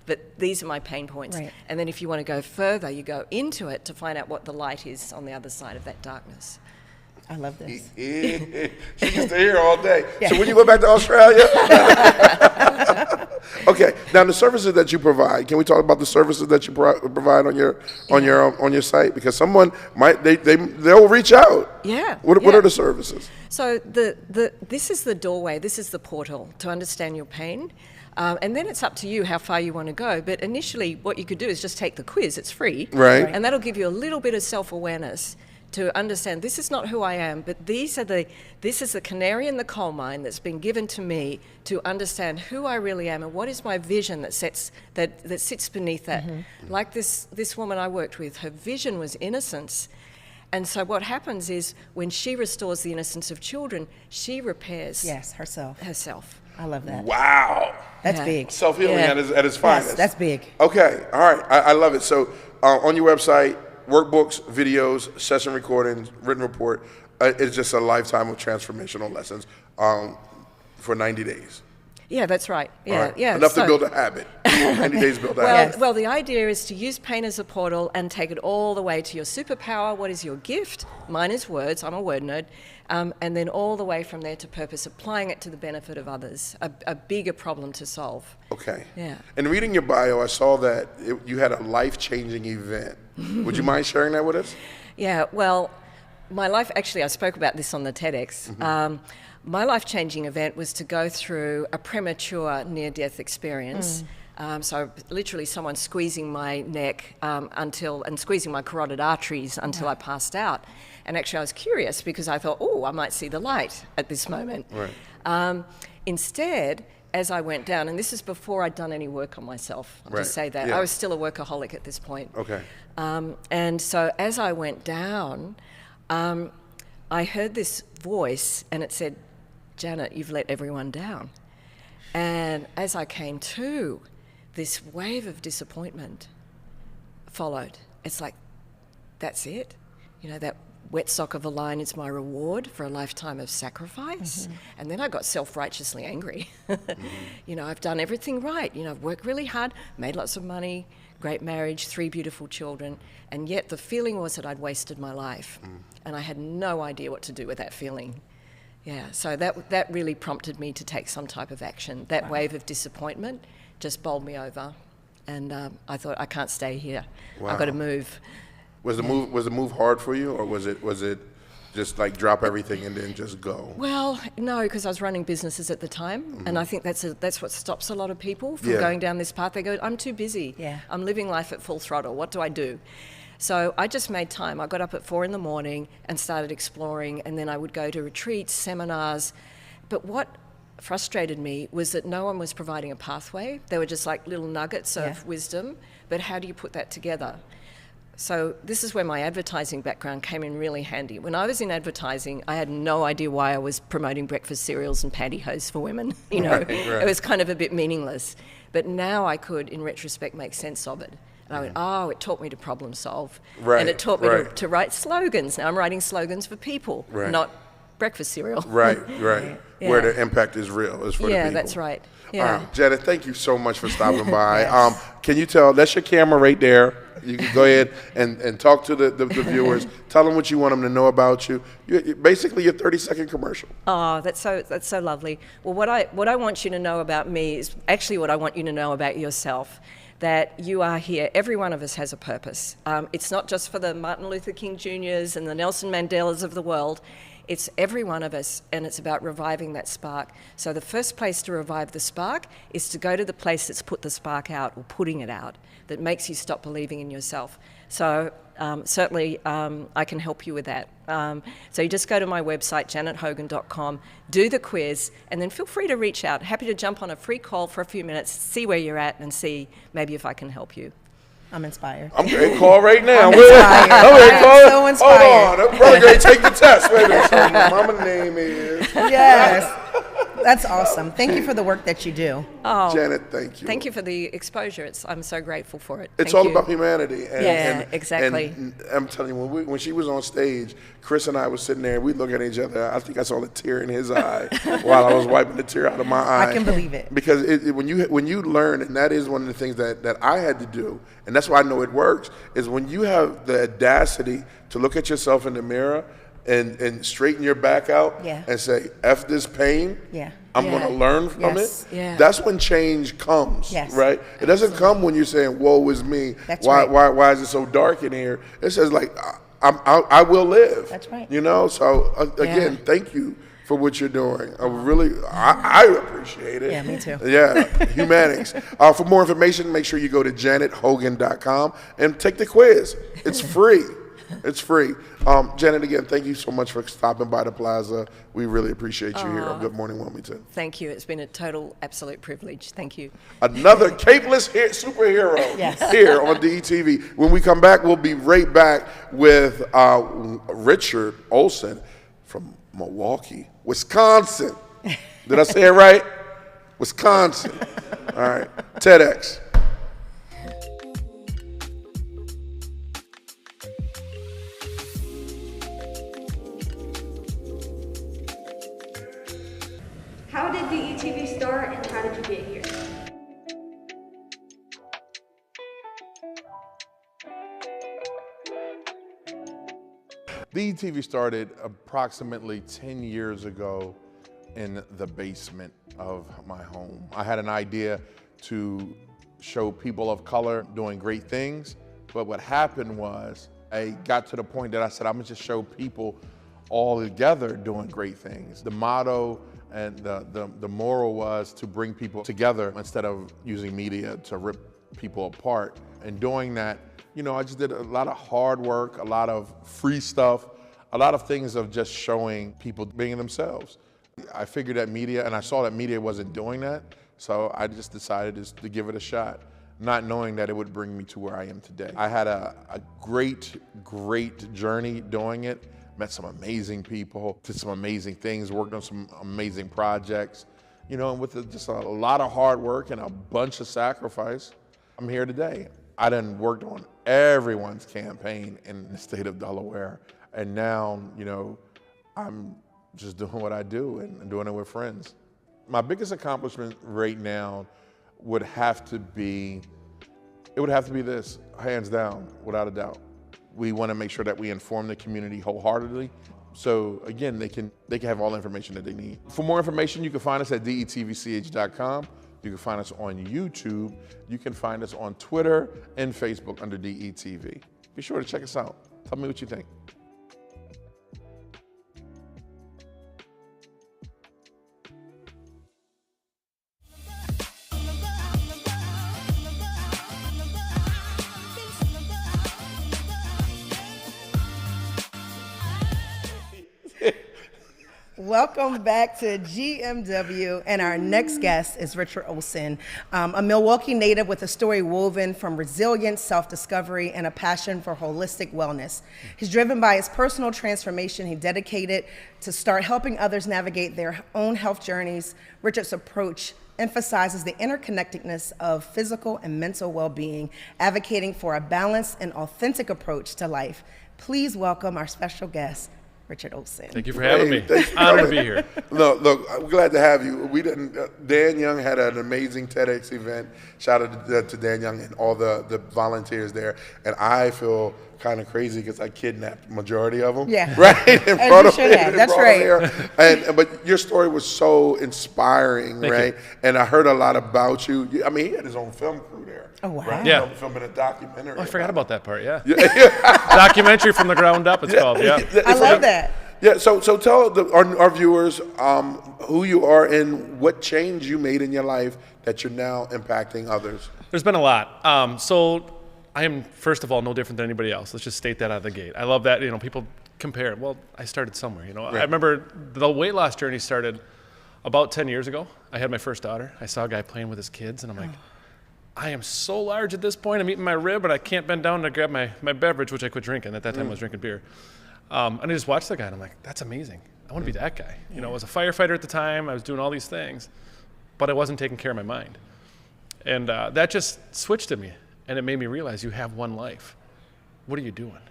But these are my pain points. Right. And then if you want to go further, you go into it to find out what the light is on the other side of that darkness. I love this. She can stay here all day. Yeah. So when you go back to Australia? Okay. Now the services that you provide. Can we talk about the services that you provide on your site? Because someone they'll reach out. Yeah. What are the services? So this is the doorway. This is the portal to understand your pain. And then it's up to you how far you want to go. But initially, what you could do is just take the quiz. It's free. Right. And that'll give you a little bit of self-awareness to understand this is not who I am, but this is the canary in the coal mine that's been given to me to understand who I really am and what is my vision that sits beneath that. Like this woman I worked with, her vision was innocence. And so what happens is when she restores the innocence of children, she repairs herself. I love that. Wow. That's big. Self-healing at its finest. Yes, that's big. Okay. All right. I love it. So on your website, workbooks, videos, session recordings, written report, it's just a lifetime of transformational lessons for 90 days. Yeah, that's right. Yeah, right. Yeah. Enough to build a habit. 90 days build a habit. Well, the idea is to use pain as a portal and take it all the way to your superpower. What is your gift? Mine is words. I'm a word nerd. And then all the way from there to purpose, applying it to the benefit of others, a bigger problem to solve. Okay. Yeah. And reading your bio, I saw that you had a life-changing event. Would you mind sharing that with us? Yeah, well, my life, actually, I spoke about this on the TEDx. My life-changing event was to go through a premature near-death experience. So literally someone squeezing my neck and squeezing my carotid arteries until I passed out. And actually I was curious because I thought, I might see the light at this moment. Right. Instead, as I went down, and this is before I'd done any work on myself, I'll just say that. Yeah. I was still a workaholic at this point. Okay. And so as I went down, I heard this voice and it said, Janet, you've let everyone down. And as I came to, this wave of disappointment followed. It's like, that's it? That wet sock of a line is my reward for a lifetime of sacrifice? And then I got self-righteously angry. I've done everything right. I've worked really hard, made lots of money, great marriage, 3 beautiful children, and yet the feeling was that I'd wasted my life. And I had no idea what to do with that feeling. Yeah, so that really prompted me to take some type of action. That wave of disappointment just bowled me over, and I thought, I can't stay here. I've got to move. Was the move hard for you, or was it just like drop everything and then just go? Well, no, because I was running businesses at the time, and I think that's what stops a lot of people from going down this path. They go, I'm too busy. Yeah. I'm living life at full throttle. What do I do? So I just made time. I got up at 4 a.m. and started exploring, and then I would go to retreats, seminars. But what frustrated me was that no one was providing a pathway. They were just like little nuggets of wisdom, but how do you put that together? So this is where my advertising background came in really handy. When I was in advertising, I had no idea why I was promoting breakfast cereals and pantyhose for women. It was kind of a bit meaningless. But now I could, in retrospect, make sense of it. And I went, it taught me to problem solve. Right, and it taught me to write slogans. Now I'm writing slogans for people, not breakfast cereal. Right. Yeah. Where the impact is real, is for the people. Yeah, that's right. Yeah. Janet, thank you so much for stopping by. Yes. Can you tell, that's your camera right there. You can go ahead and talk to the viewers. Tell them what you want them to know about you. Basically, your 30-second commercial. Oh, that's so lovely. Well, what I want you to know about me is actually what I want you to know about yourself. That you are here. Every one of us has a purpose. It's not just for the Martin Luther King Jr.'s and the Nelson Mandelas of the world. It's every one of us, and it's about reviving that spark. So the first place to revive the spark is to go to the place that's put the spark out, or putting it out, that makes you stop believing in yourself. So certainly I can help you with that. So you just go to my website, janethogan.com, do the quiz, and then feel free to reach out. Happy to jump on a free call for a few minutes, see where you're at, and see maybe if I can help you. I'm inspired. I'm going to call right now. I'm inspired. I'm so inspired. Hold on. Brother, going to take the test. Wait a minute. So my mama's name is. Yes. That's awesome. Thank you for the work that you do. Oh, Janet, thank you. Thank you for the exposure. I'm so grateful for it. It's all about humanity. And, exactly. And I'm telling you, when she was on stage, Chris and I was sitting there, we look at each other. I think I saw the tear in his eye while I was wiping the tear out of my eye. I can believe it. Because when you learn, and that is one of the things that I had to do, and that's why I know it works, is when you have the audacity to look at yourself in the mirror and straighten your back out and say, F this pain, I'm going to learn from it. Yeah. That's when change comes, right? It doesn't come when you're saying, woe is me. That's why is it so dark in here? It says, like, I will live. That's right. You know, so again, thank you for what you're doing. I appreciate it. Yeah, me too. Yeah, humanities. For more information, make sure you go to janethogan.com and take the quiz. It's free. It's free. Janet, again, thank you so much for stopping by the plaza. We really appreciate you here on Good Morning Wilmington. Thank you. It's been a total, absolute privilege. Thank you. Another capeless superhero here on DETV. When we come back, we'll be right back with Richard Olson from Milwaukee, Wisconsin. Did I say it right? Wisconsin. All right. TEDx. How did DETV start and how did you get here? DETV started approximately 10 years ago in the basement of my home. I had an idea to show people of color doing great things, but what happened was I got to the point that I said, I'm gonna just show people all together doing great things. The motto and the moral was to bring people together instead of using media to rip people apart. And doing that, you know, I just did a lot of hard work, a lot of free stuff, a lot of things of just showing people being themselves. I figured that media, and I saw that media wasn't doing that, so I just decided to give it a shot, not knowing that it would bring me to where I am today. I had a great, great journey doing it. Met some amazing people, did some amazing things, worked on some amazing projects, you know, and with just a lot of hard work and a bunch of sacrifice, I'm here today. I done worked on everyone's campaign in the state of Delaware, and now, you know, I'm just doing what I do and doing it with friends. My biggest accomplishment right now would have to be this, hands down, without a doubt. We want to make sure that we inform the community wholeheartedly. So again, they can have all the information that they need. For more information, you can find us at detvch.com. You can find us on YouTube. You can find us on Twitter and Facebook under DETV. Be sure to check us out. Tell me what you think. Welcome back to GMW, and our next guest is Richard Olson, a Milwaukee native with a story woven from resilience, self-discovery, and a passion for holistic wellness. He's driven by his personal transformation. He dedicated to start helping others navigate their own health journeys. Richard's approach emphasizes the interconnectedness of physical and mental well-being, advocating for a balanced and authentic approach to life. Please welcome our special guest, Richard Olson. Thank you for having me. Honored to be here. Look, I'm glad to have you. Dan Young had an amazing TEDx event. Shout out to Dan Young and all the volunteers there. And I feel kind of crazy because I kidnapped the majority of them. Yeah. Right? As you should have. That's right. But your story was so inspiring, Thank right? you. And I heard a lot about you. I mean, he had his own film crew there. Oh, wow. Right? Yeah. Filming a documentary. Oh, I forgot about that part, yeah. Yeah. Documentary from the ground up, it's called, yeah. I love that. Yeah, so tell our viewers who you are and what change you made in your life that you're now impacting others. There's been a lot. So I am, first of all, no different than anybody else. Let's just state that out of the gate. I love that, people compare. Well, I started somewhere, Right. I remember the weight loss journey started about 10 years ago. I had my first daughter. I saw a guy playing with his kids, and I'm like, I am so large at this point. I'm eating my rib, but I can't bend down to grab my beverage, which I quit drinking. At that time, I was drinking beer. And I just watched the guy, and I'm like, that's amazing. I want to be that guy. I was a firefighter at the time. I was doing all these things, but I wasn't taking care of my mind. And that just switched to me, and it made me realize you have one life. What are you doing?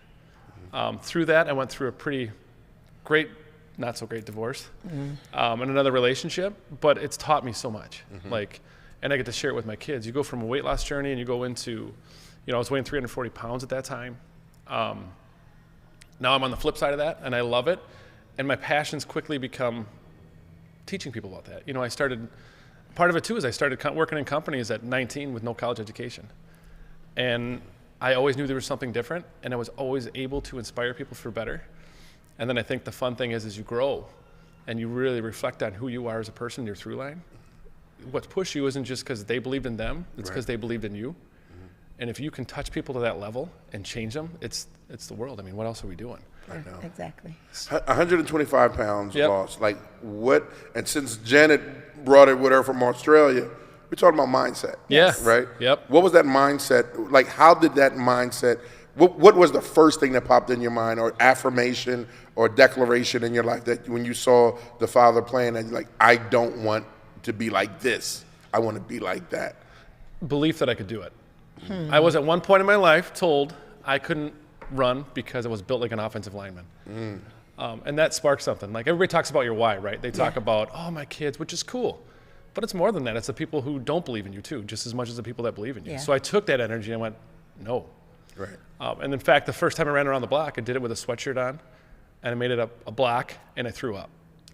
Through that, I went through a pretty great, not so great divorce and another relationship, but it's taught me so much. And I get to share it with my kids. You go from a weight loss journey, and you go into, I was weighing 340 pounds at that time. Now I'm on the flip side of that, and I love it. And my passions quickly become teaching people about that. Part of it too is I started working in companies at 19 with no college education. And I always knew there was something different, and I was always able to inspire people for better. And then I think the fun thing is as you grow and you really reflect on who you are as a person, your through line, what's pushed you isn't just because they believed in them, it's because they believed in you. And if you can touch people to that level and change them, it's the world. I mean, what else are we doing? I know. Exactly. 125 pounds lost. Like what? And since Janet brought it with her from Australia, we're talking about mindset. Yeah. Right? Yep. What was that mindset? Like, how did that mindset, what was the first thing that popped in your mind, or affirmation or declaration in your life that when you saw the father playing that you're like, I don't want to be like this. I want to be like that. Belief that I could do it. I was at one point in my life told I couldn't run because I was built like an offensive lineman. And that sparked something. Like everybody talks about your why, right? They talk about, my kids, which is cool. But it's more than that. It's the people who don't believe in you too, just as much as the people that believe in you. Yeah. So I took that energy and went, no. Right. And in fact, the first time I ran around the block, I did it with a sweatshirt on, and I made it a block, and I threw up.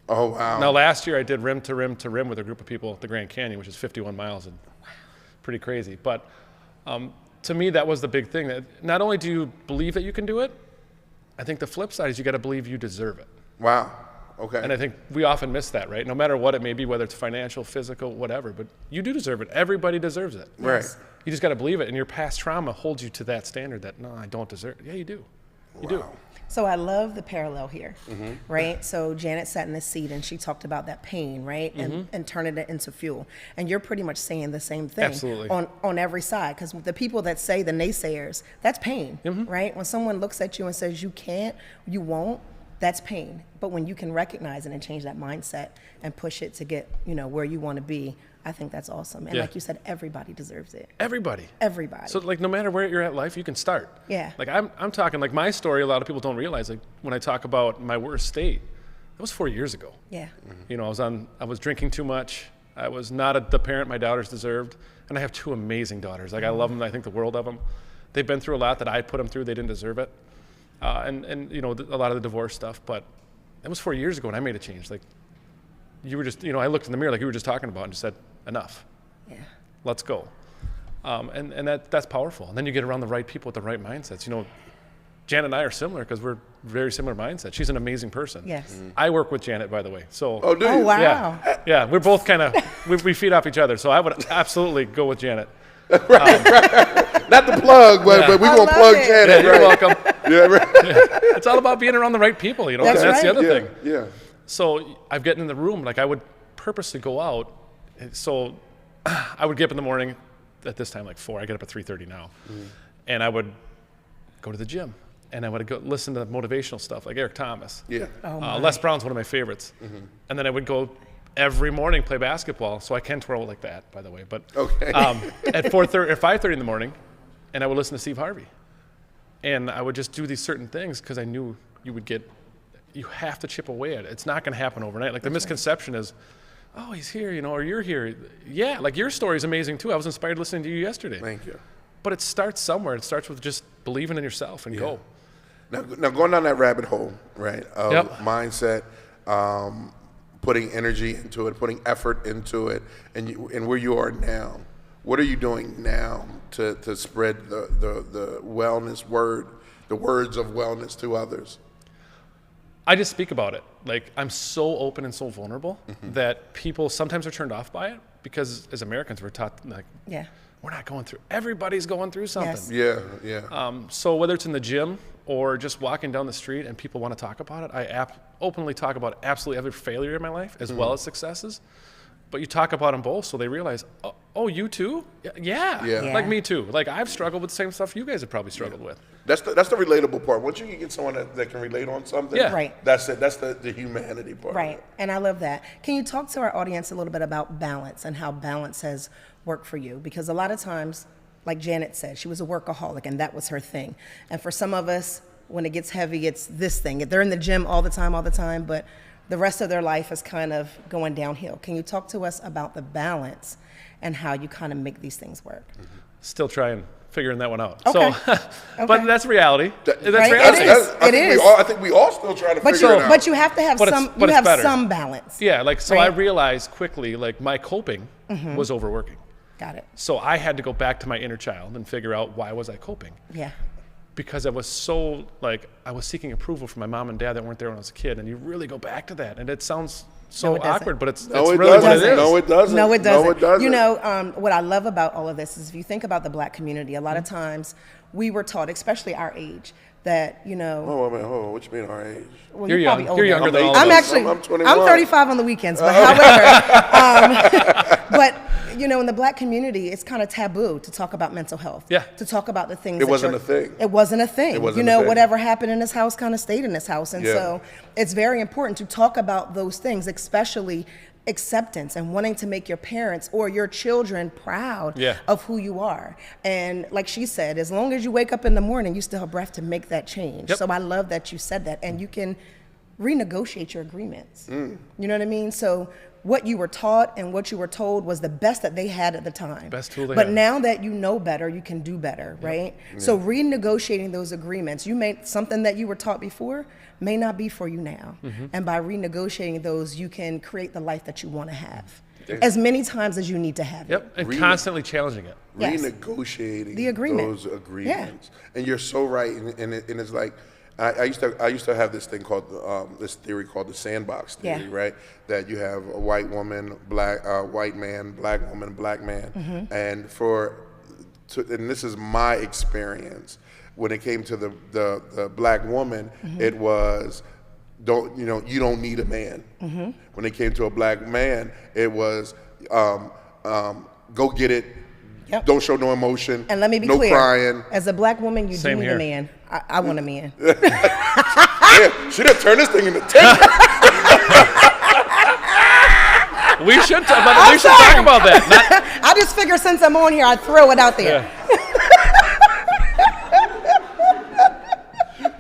Oh, wow. Now last year I did rim to rim to rim with a group of people at the Grand Canyon, which is 51 miles, and pretty crazy. But to me, that was the big thing. That not only do you believe that you can do it, I think the flip side is you got to believe you deserve it. Wow. Okay. And I think we often miss that, right? No matter what it may be, whether it's financial, physical, whatever, but you do deserve it. Everybody deserves it. Right. You just got to believe it, and your past trauma holds you to that standard that, no, I don't deserve it. Yeah, you do. You do. So I love the parallel here, right? So Janet sat in this seat and she talked about that pain, right? And turning it into fuel. And you're pretty much saying the same thing. Absolutely. On every side. Because the people that say, the naysayers, that's pain, right? When someone looks at you and says you can't, you won't, that's pain. But when you can recognize it and change that mindset and push it to get, where you want to be, I think that's awesome. And like you said, everybody deserves it. Everybody. Everybody. So like no matter where you're at life, you can start. Yeah. Like I'm talking like my story, a lot of people don't realize, like when I talk about my worst state, that was 4 years ago. Yeah. I was drinking too much. I was not the parent my daughters deserved. And I have two amazing daughters. Like I love them. I think the world of them. They've been through a lot that I put them through. They didn't deserve it. And a lot of the divorce stuff, but that was 4 years ago, and I made a change. Like, you were just, I looked in the mirror like you were just talking about and just said, enough. Yeah. Let's go. And that's powerful. And then you get around the right people with the right mindsets. Janet and I are similar because we're very similar mindsets. She's an amazing person. Yes. I work with Janet, by the way. So. Oh, do you? Oh, wow. Yeah, we're both kind of, we feed off each other. So I would absolutely go with Janet. Right. Not the plug, but we're going to plug Janet. Yeah, you're welcome. Yeah, right. Yeah. It's all about being around the right people, That's That's the right. other thing. Yeah. So I've gotten in the room, like I would purposely go out. So I would get up in the morning at this time, like 4. I get up at 3:30 now. And I would go to the gym. And I would go listen to motivational stuff like Eric Thomas. Yeah. Les Brown's one of my favorites. And then I would go every morning play basketball. So I can twirl like that, by the way. But okay. At 4:30 or 5:30 in the morning, and I would listen to Steve Harvey. And I would just do these certain things because I knew you have to chip away at it. It's not going to happen overnight. Like the misconception is, oh, he's here, or you're here. Yeah, like your story's amazing too. I was inspired listening to you yesterday. Thank you. But it starts somewhere. It starts with just believing in yourself and go. Now going down that rabbit hole, right, of mindset, putting energy into it, putting effort into it, and where you are now, what are you doing now to spread the wellness word, the words of wellness to others? I just speak about it. Like, I'm so open and so vulnerable that people sometimes are turned off by it because as Americans, we're taught, like, we're not going through. Everybody's going through something. Yes. Yeah. So whether it's in the gym or just walking down the street and people want to talk about it, I openly talk about absolutely every failure in my life as well as successes. But you talk about them both so they realize, oh, you too? Yeah. Like me too. Like I've struggled with the same stuff you guys have probably struggled with. That's the relatable part. Once you get someone that can relate on something, right. That's it. That's the humanity part. Right. And I love that. Can you talk to our audience a little bit about balance and how balance has worked for you? Because a lot of times, like Janet said, she was a workaholic and that was her thing. And for some of us, when it gets heavy, it's this thing. They're in the gym all the time, but the rest of their life is kind of going downhill. Can you talk to us about the balance and how you kind of make these things work? Still trying, figuring that one out. Okay. So, but that's reality. That's right? reality. It is. I think we all still trying to figure it out. But you have to have some balance. Yeah, like, so right? I realized quickly, like, my coping was overworking. Got it. So I had to go back to my inner child and figure out why was I coping. Yeah. Because I was so, like, I was seeking approval from my mom and dad that weren't there when I was a kid. And you really go back to that. And it sounds so awkward, but it's really what it is. No, it doesn't. No, it doesn't. You know, what I love about all of this is if you think about the Black community, a lot of times we were taught, especially our age, that, you know. Oh, what you mean our age? Well, you're young. You're younger than all of us. us. Actually, I'm 21. I'm 35 on the weekends, but however, but you know, in the Black community, it's kind of taboo to talk about mental health. Yeah. To talk about the things. It wasn't a thing. It wasn't a thing. It wasn't you know, a thing. whatever happened in this house kind of stayed in this house, and so it's very important to talk about those things, especially acceptance and wanting to make your parents or your children proud of who you are. And like she said, as long as you wake up in the morning, you still have breath to make that change. So I love that you said that, and you can renegotiate your agreements. You know what I mean? So what you were taught and what you were told was the best that they had at the time. Best tool they but had. Now that you know better, you can do better, right? So renegotiating those agreements, you made something that you were taught before may not be for you now. And by renegotiating those, you can create the life that you want to have as many times as you need to have it. And constantly challenging it. Renegotiating the agreement. those agreements. And you're so right. And it's like, I used to have this thing called this theory called the sandbox theory, right? That you have a white woman, white man, black woman, black man, and and this is my experience. When it came to the black woman, it was you don't need a man. When it came to a black man, it was go get it. Don't show no emotion. And let me be no clear. Crying. As a black woman, you Same do need here. a man. I want a man. She done turned this thing into 10. We should talk about that. I just figure since I'm on here, I throw it out there.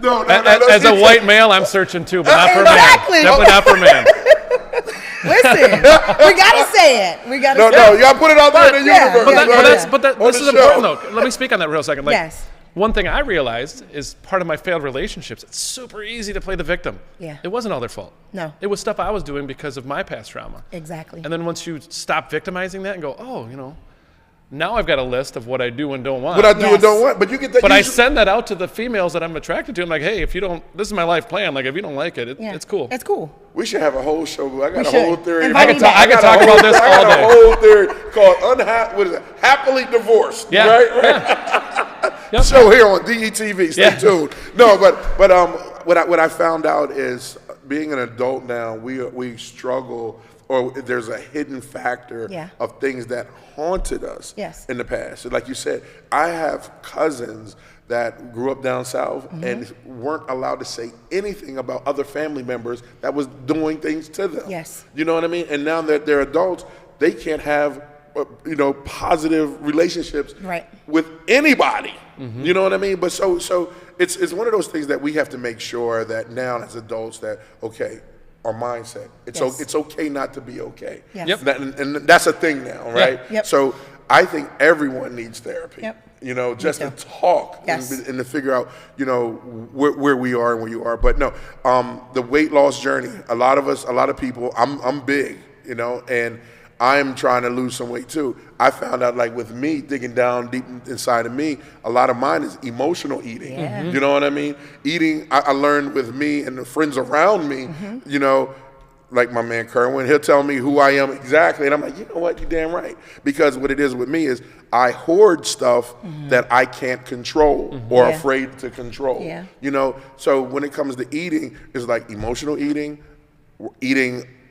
No, as a white male, I'm searching too, but not for a man. Definitely not for a man. Listen, we gotta say it. No, you gotta put it out there in the universe. This is important though. Let me speak on that real second. Like, One thing I realized is part of my failed relationships, it's super easy to play the victim. Yeah. It wasn't all their fault. No. It was stuff I was doing because of my past trauma. Exactly. And then once you stop victimizing that and go, oh, you know, now I've got a list of what I do and don't want. What I do and don't want, but you get that. But I send that out to the females that I'm attracted to. I'm like, hey, if you don't, this is my life plan. Like, if you don't like it, it's cool. It's cool. We should have a whole show. I got a whole theory. I could talk about this all day. I got a whole theory called happily divorced. Yeah. Right? Yep. Show here on DETV. Stay tuned. No, but what I found out is being an adult now, we struggle, or there's a hidden factor of things that haunted us in the past. So like you said, I have cousins that grew up down south and weren't allowed to say anything about other family members that was doing things to them. Yes. You know what I mean? And now that they're adults, they can't have positive relationships with anybody. You know what I mean? But so it's one of those things that we have to make sure that now as adults that, okay, our mindset, it's okay not to be okay. Yes. And that's a thing now, right? Yep. So I think everyone needs therapy. Yep. You know, just to talk and to figure out, where we are and where you are. But no, the weight loss journey, a lot of people, I'm big, and I'm trying to lose some weight too. I found out, like with me, digging down deep inside of me, a lot of mine is emotional eating. Yeah. You know what I mean? Eating, I learned with me and the friends around me, like my man Kerwin, he'll tell me who I am exactly. And I'm like, you know what, you're damn right. Because what it is with me is I hoard stuff that I can't control or afraid to control. Yeah. So when it comes to eating, it's like emotional eating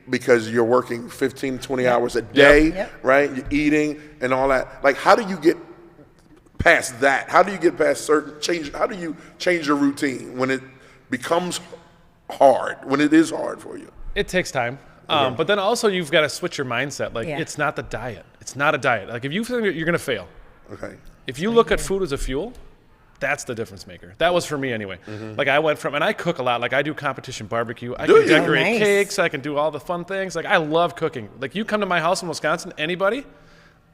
because you're working 15, 20 hours a day, right? You're eating and all that. Like, how do you get past that? How do you get past how do you change your routine when it becomes hard, when it is hard for you? It takes time. But then also you've got to switch your mindset. Like, it's not the diet. It's not a diet. Like, if you think you're going to fail. Okay. If you look at food as a fuel, that's the difference maker. That was for me anyway. Like, I went from, and I cook a lot. Like, I do competition barbecue. I can decorate cakes. I can do all the fun things. Like, I love cooking. Like, you come to my house in Wisconsin, anybody,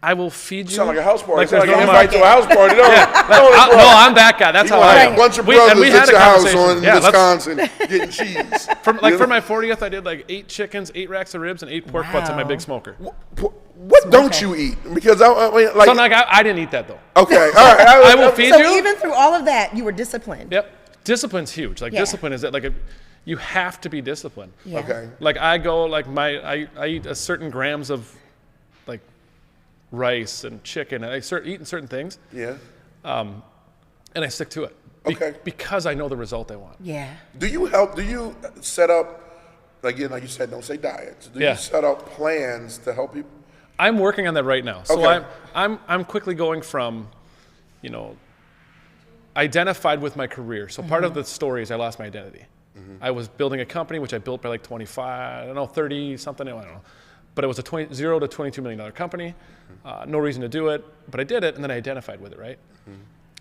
I will feed you. Sound like a house party. Like, It's like an invite to a house party. No, I'm that guy. That's how I am. A bunch of brothers at your house in Wisconsin getting cheese. For my 40th, I did like 8 chickens, 8 racks of ribs, and 8 pork butts in my big smoker. What don't you eat? Because I didn't eat that though. Okay, all right. I will feed you. So even through all of that, you were disciplined. Yep, discipline's huge. Like discipline is that like you have to be disciplined. Yeah. Okay. Like I go like I eat a certain grams of like rice and chicken, and I start eating certain things. Yeah. And I stick to it. Okay. Because I know the result I want. Yeah. Do you set up, like you said, don't say diets. Do you set up plans to help people? I'm working on that right now. So Okay. I'm quickly going from, identified with my career. So part of the story is I lost my identity. I was building a company, which I built by like 30 something, I don't know. But it was a $0 to $22 million company. No reason to do it, but I did it, and then I identified with it, right?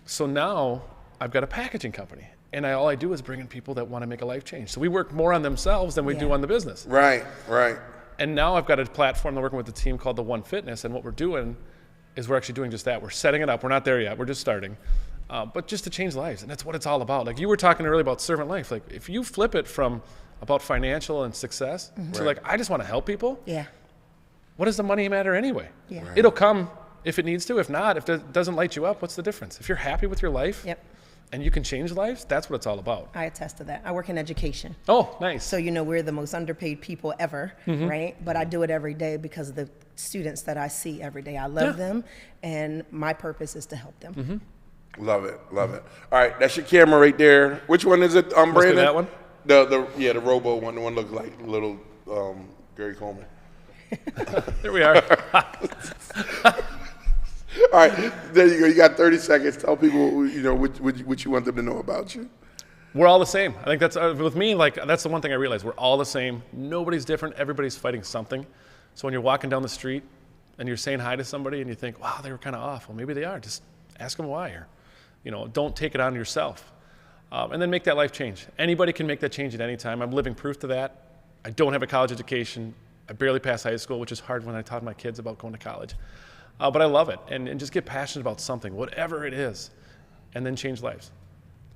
So now I've got a packaging company, and all I do is bring in people that want to make a life change. So we work more on themselves than we do on the business. Right. And now I've got a platform. I'm working with the team called the One Fitness, and what we're doing is we're actually doing just that. We're setting it up. We're not there yet. We're just starting. But just to change lives, and that's what it's all about. Like you were talking earlier about servant life. Like if you flip it from about financial and success to like, I just want to help people. Yeah. What does the money matter anyway? Yeah. It'll come if it needs to. If not, if it doesn't light you up, what's the difference? If you're happy with your life and you can change lives, that's what it's all about. I attest to that. I work in education. Oh, nice. So, we're the most underpaid people ever, right? But I do it every day because of the students that I see every day. I love them, and my purpose is to help them. Love it. All right, that's your camera right there. Which one is it, Brandon? That one? The Robo one. The one looks like little Gary Coleman. There we are. All right, there you go. You got 30 seconds. Tell people, what you want them to know about you. We're all the same. I think that's with me. Like that's the one thing I realized. We're all the same. Nobody's different. Everybody's fighting something. So when you're walking down the street and you're saying hi to somebody and you think, wow, they were kind of off. Well, maybe they are. Just ask them why, or don't take it on yourself, and then make that life change. Anybody can make that change at any time. I'm living proof to that. I don't have a college education. I barely passed high school, which is hard when I taught my kids about going to college. But I love it, and just get passionate about something, whatever it is. and then change lives.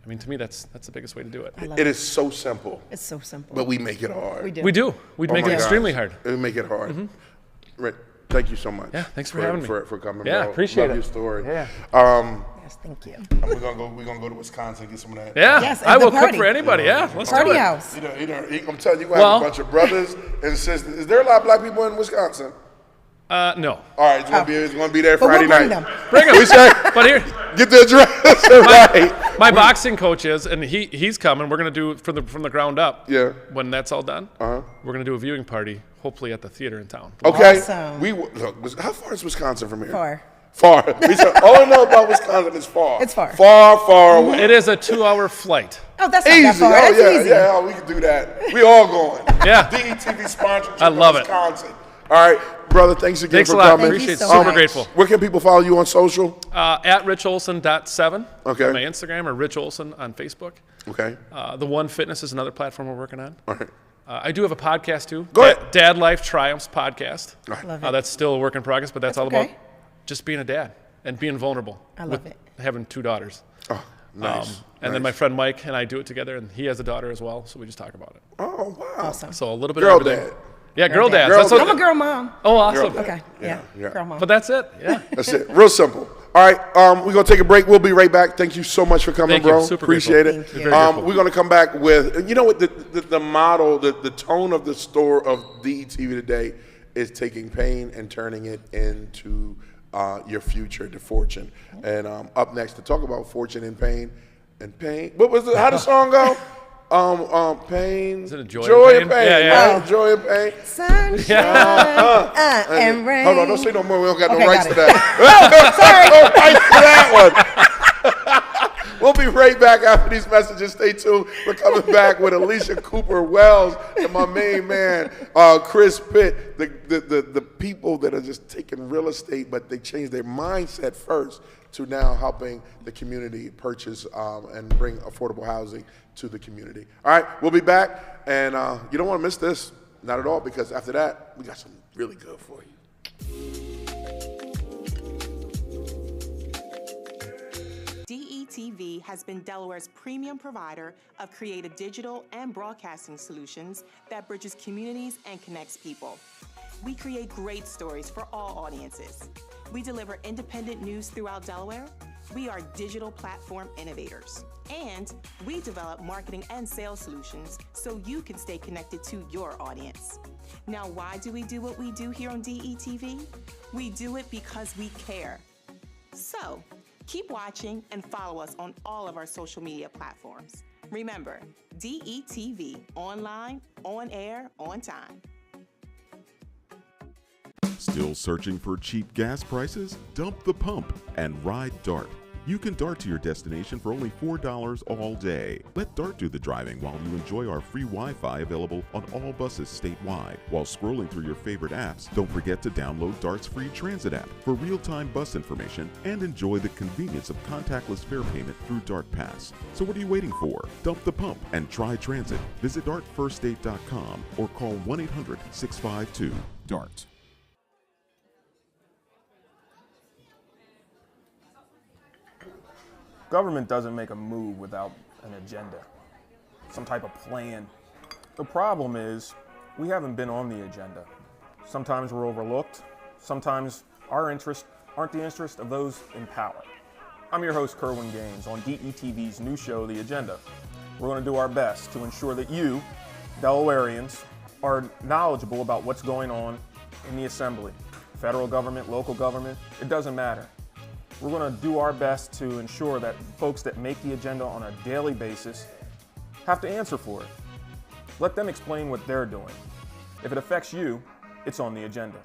I mean, to me, that's the biggest way to do it. It is so simple. It's so simple. But we make it hard. We do. We make it extremely hard. We make it hard. Rick, thank you so much. Yeah, thanks for having me. For coming, Yeah, bro. appreciate Love it. your story. Yeah. Yes, thank you. We're gonna go to Wisconsin and get some of that. Yeah, Yes, I at the will cook party. for anybody. Yeah, let's Party do it. house. I'm telling you, you're gonna have a bunch of brothers and sisters. Is there a lot of black people in Wisconsin? No. All right, it's gonna be there But Friday we'll bring night. them. Bring them. But here, Get the address right. my boxing coach is, and he's coming. We're gonna do from the ground up. Yeah. When that's all done, Uh-huh. we're gonna do a viewing party, hopefully at the theater in town. Okay. Awesome. Look, how far is Wisconsin from here? Far. Far. All I know about Wisconsin is far. It's far. Far away. It is a 2-hour flight. Oh, that's not Easy. that far. Oh, That's yeah, easy. yeah. We can do that. We all going. Yeah. DETV sponsorship. I love it. Wisconsin. All right, brother. Thanks again Thanks for a lot. coming. Appreciate it. so Super much. grateful. Where can people follow you on social? At richolson.7. Okay. On my Instagram, or Rich Olson on Facebook. Okay. The One Fitness is another platform we're working on. All right. I do have a podcast too. Go ahead. Dad Life Triumphs podcast. Love it. That's still a work in progress, but that's all okay. about just being a dad and being vulnerable. I love with it. Having 2 daughters. Oh, nice. And then my friend Mike and I do it together, and he has a daughter as well, so we just talk about it. Oh, wow. Awesome. So a little bit Girl of everything. dad. Yeah, girl dads. Girl That's what, I'm a girl mom. Oh, awesome. Girl dad. Okay. Yeah. Girl mom. But that's it. Yeah. That's it. Real simple. All right, we're gonna take a break. We'll be right back. Thank you so much for coming, Thank you. bro. Super Appreciate grateful. it. Thank you. Very grateful. We're gonna come back with, you know what, the model, the tone of the store of DETV today is taking pain and turning it into your future, to fortune. And up next to talk about fortune and pain. What was it? How the song go? Pain. Is it a joy and pain? Yeah. Oh. Joy and pain. Sunshine and rain. Hold on, don't say no more. We don't got Okay, no rights got to it. that. No rights to that one. We'll be right back after these messages. Stay tuned. We're coming back with Alisha Cooper Wells and my main man, Chris Pitt. The people that are just taking real estate, but they change their mindset first to now helping the community purchase and bring affordable housing to the community. All right, we'll be back, and you don't want to miss this, not at all, because after that, we got something really good for you. DETV has been Delaware's premium provider of creative digital and broadcasting solutions that bridges communities and connects people. We create great stories for all audiences. We deliver independent news throughout Delaware. We are digital platform innovators. And we develop marketing and sales solutions so you can stay connected to your audience. Now, why do we do what we do here on DETV? We do it because we care. So, keep watching and follow us on all of our social media platforms. Remember, DETV, online, on air, on time. Still searching for cheap gas prices? Dump the pump and ride DART. You can DART to your destination for only $4 all day. Let DART do the driving while you enjoy our free Wi-Fi available on all buses statewide. While scrolling through your favorite apps, don't forget to download DART's free transit app for real-time bus information and enjoy the convenience of contactless fare payment through DART Pass. So what are you waiting for? Dump the pump and try transit. Visit dartfirststate.com or call 1-800-652-DART. Government doesn't make a move without an agenda, some type of plan. The problem is we haven't been on the agenda. Sometimes we're overlooked. Sometimes our interests aren't the interest of those in power. I'm your host, Kerwin Gaines, on DETV's new show, The Agenda. We're going to do our best to ensure that you, Delawareans, are knowledgeable about what's going on in the Assembly, federal government, local government, it doesn't matter. We're going to do our best to ensure that folks that make the agenda on a daily basis have to answer for it. Let them explain what they're doing. If it affects you, it's on the agenda.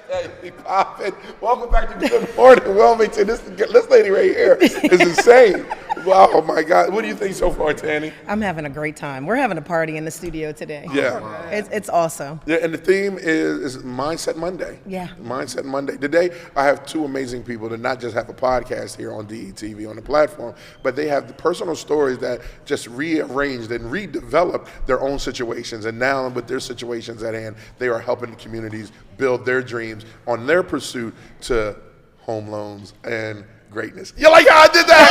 Hey, poppin'. Welcome back to Good Morning Wilmington. This lady right here is insane. Oh my God. What do you think so far, Tanny? I'm having a great time. We're having a party in the studio today. Yeah. It's awesome. Yeah, and the theme is Mindset Monday. Yeah. Mindset Monday. Today, I have two amazing people that not just have a podcast here on DETV on the platform, but they have the personal stories that just rearranged and redeveloped their own situations. And now with their situations at hand, they are helping the communities build their dreams on their pursuit to home loans and greatness. You like how I did that?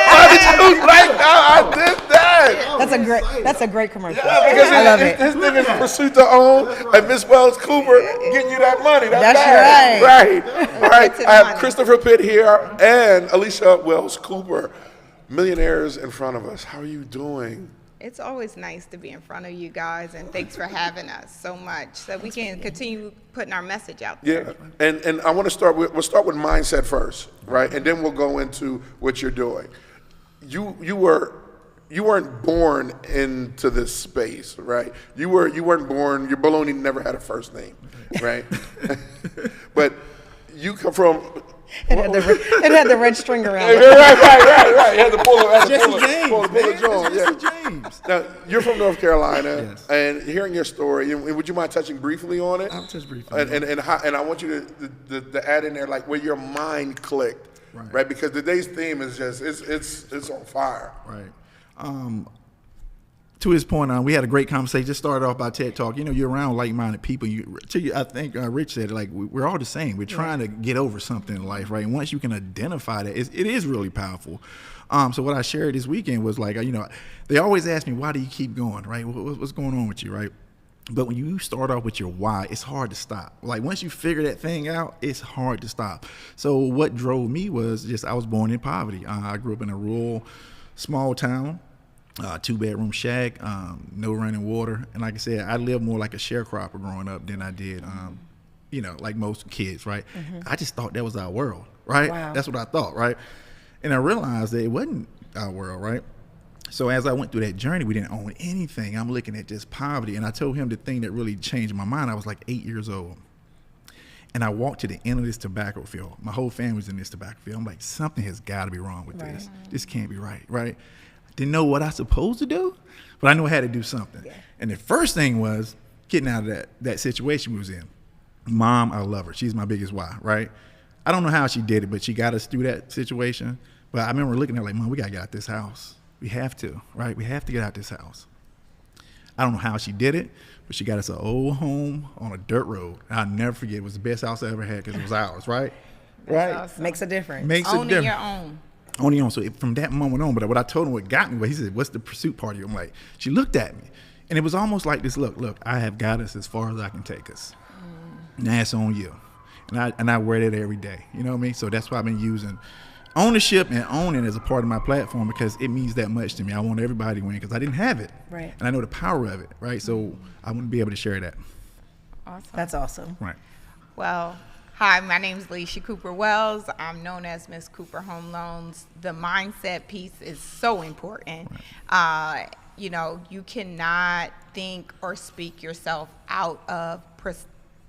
How did you like how I did that? That's a great commercial. Yeah, because I love it. His thing is pursuit to own, and Miss Wells Cooper getting you that money. That's right. All right. I have Christopher Pitt here and Alisha Wells Cooper, millionaires in front of us. How are you doing? It's always nice to be in front of you guys, and thanks for having us so much so we can continue putting our message out there. Yeah, and I want to start with, we'll start with mindset first, right? And then we'll go into what you're doing. You weren't born into this space, right? You weren't born, your baloney never had a first name, right? But you come from... It had the red string around it. Right. You had to pull it. Jesse James. Now, you're from North Carolina, and hearing your story, and would you mind touching briefly on it? I'll touch briefly. And I want you to add in there, like, where your mind clicked, right? Because today's theme is just, it's on fire. Right. To his point, we had a great conversation. Just started off by TED Talk. You know, you're around like-minded people. I think Rich said, like, we're all the same. We're trying to get over something in life, right? And once you can identify that, it is really powerful. So what I shared this weekend was like, they always ask me, why do you keep going, right? What's going on with you, right? But when you start off with your why, it's hard to stop. Like, once you figure that thing out, it's hard to stop. So what drove me was just, I was born in poverty. I grew up in a rural, small town. 2-bedroom shack, no running water. And like I said, I lived more like a sharecropper growing up than I did, like most kids, right? Mm-hmm. I just thought that was our world, right? Wow. That's what I thought, right? And I realized that it wasn't our world, right? So as I went through that journey, we didn't own anything. I'm looking at just poverty. And I told him the thing that really changed my mind. I was like 8 years old. And I walked to the end of this tobacco field. My whole family's in this tobacco field. I'm like, something has got to be wrong with this. This can't be right, right? Didn't know what I was supposed to do, but I knew I had to do something. Yeah. And the first thing was getting out of that situation we was in. Mom, I love her. She's my biggest why, right? I don't know how she did it, but she got us through that situation. But I remember looking at her like, Mom, we got to get out this house. We have to, right? We have to get out this house. I don't know how she did it, but she got us an old home on a dirt road. I'll never forget. It was the best house I ever had because it was ours, right? Right. Awesome. Makes a difference. Makes a difference. Owning your own. Only on. So from that moment on, but what I told him, what got me, he said, what's the pursuit part of you? I'm like, she looked at me. And it was almost like this, look, I have got us as far as I can take us. And that's on you. And I wear that every day. You know what I mean? So that's why I've been using ownership and owning as a part of my platform because it means that much to me. I want everybody to win because I didn't have it. Right. And I know the power of it, right? So I wouldn't be able to share that. Awesome. That's awesome. Right. Well, hi, my name is Alisha Cooper Wells. I'm known as Miss Cooper Home Loans. The mindset piece is so important. Right. You cannot think or speak yourself out of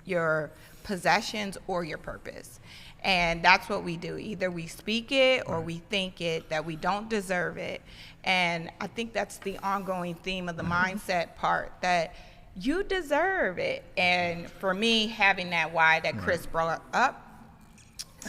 your possessions or your purpose. And that's what we do. Either we speak it or we think it, that we don't deserve it. And I think that's the ongoing theme of the mindset part, that you deserve it. And for me, having that why that Chris brought up,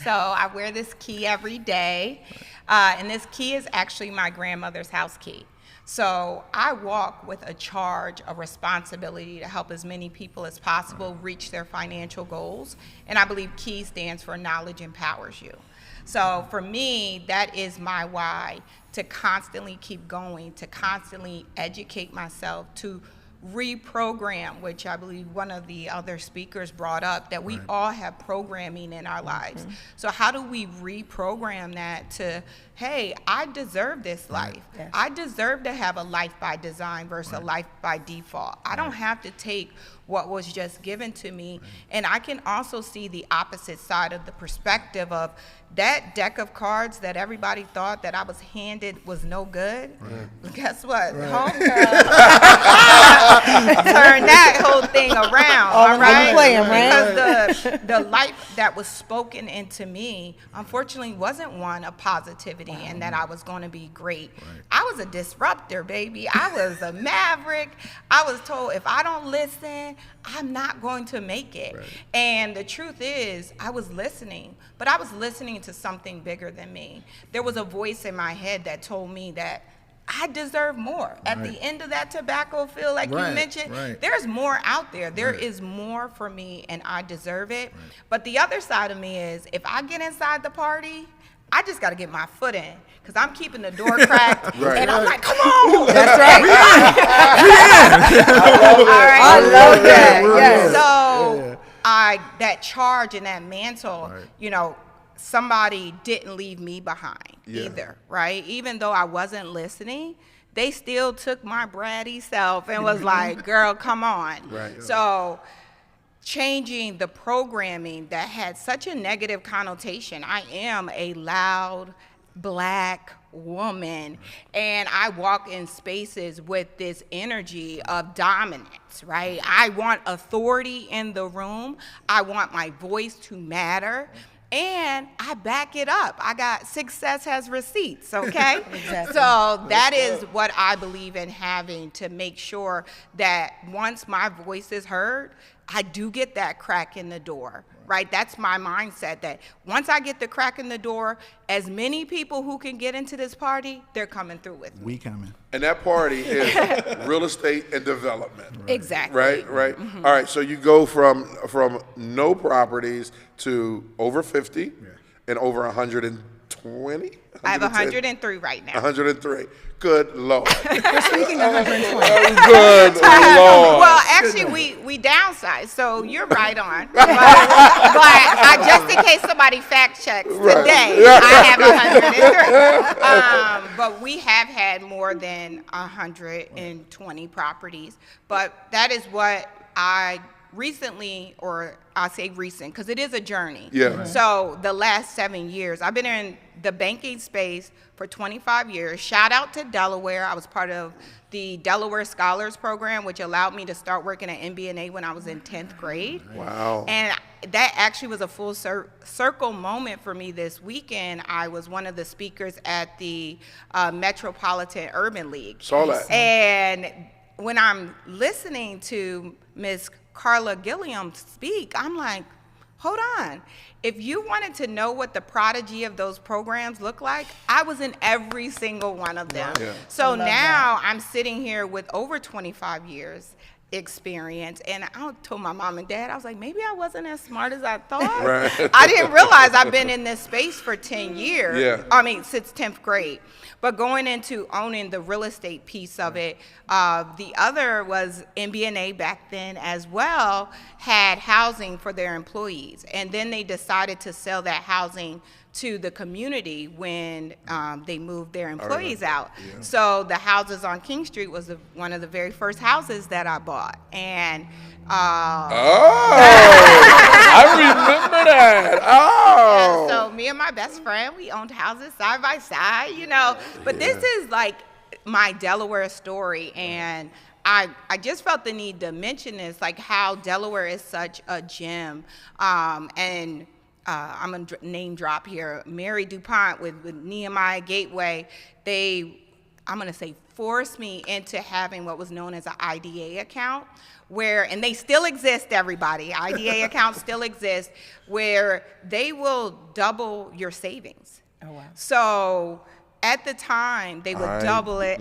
so I wear this key every day. And this key is actually my grandmother's house key. So I walk with a charge of responsibility to help as many people as possible reach their financial goals. And I believe KEY stands for knowledge empowers you. So for me, that is my why, to constantly keep going, to constantly educate myself, to reprogram, which I believe one of the other speakers brought up, that we all have programming in our lives. So how do we reprogram that to, hey, I deserve this life. Yes. I deserve to have a life by design versus a life by default. I don't have to take what was just given to me. And I can also see the opposite side of the perspective of that deck of cards that everybody thought that I was handed was no good. Guess what? Homegirl. turn that whole thing around. All right, playing, right? Because the life that was spoken into me, unfortunately, wasn't one of positivity and that I was going to be great. I was a disruptor, baby. I was a maverick. I was told if I don't listen, I'm not going to make it. And the truth is, I was listening, but I was listening to something bigger than me. There was a voice in my head that told me that I deserve more. At the end of that tobacco field, like you mentioned, there's more out there. There is more for me, and I deserve it. But the other side of me is, if I get inside the party, I just got to get my foot in, because I'm keeping the door cracked, and I'm like, come on. That's right. I love that. Yes. So that charge and that mantle, you know, somebody didn't leave me behind either, right? Even though I wasn't listening, they still took my bratty self and was like, girl, come on. So changing the programming that had such a negative connotation. I am a loud Black woman, and I walk in spaces with this energy of dominance, right? I want authority in the room. I want my voice to matter. And I back it up. I got success has receipts, okay? Exactly. So that is what I believe in having, to make sure that once my voice is heard, I do get that crack in the door, right? That's my mindset, that once I get the crack in the door, as many people who can get into this party, they're coming through with me. We coming. And that party is real estate and development. Exactly. Right. All right, so you go from no properties to over 50 and over 120? I have 103 right now. 103. Good Lord. Speaking of 120. Good Lord. Well, actually, we downsized, so you're right on. But just in case somebody fact checks today, I have 103. But we have had more than 120 properties. But that is what I recently, or I'll say recent, because it is a journey. So the last 7 years, I've been in the banking space for 25 years. Shout out to Delaware. I was part of the Delaware Scholars Program, which allowed me to start working at MBNA when I was in 10th grade. Wow. And that actually was a full circle moment for me this weekend. I was one of the speakers at the Metropolitan Urban League. Saw that. And when I'm listening to Ms. Carla Gilliam speak, I'm like, hold on. If you wanted to know what the prodigy of those programs look like, I was in every single one of them. So now I'm sitting here with over 25 years experience, and I told my mom and dad, I was like, maybe I wasn't as smart as I thought. I didn't realize I've been in this space for 10 years. I mean, since 10th grade. But going into owning the real estate piece of it, the other was MBNA back then as well, had housing for their employees. And then they decided to sell that housing to the community when they moved their employees out. So the houses on King Street was one of the very first houses that I bought. And I remember that. Yeah, so me and my best friend, we owned houses side by side, you know. But this is like my Delaware story, and I just felt the need to mention this, like how Delaware is such a gem. And I'm going to name drop here. Mary DuPont with Nehemiah Gateway, I'm going to say, forced me into having what was known as an IDA account, and they still exist, everybody. IDA accounts still exist, where they will double your savings. Oh, wow. So at the time, they would double it.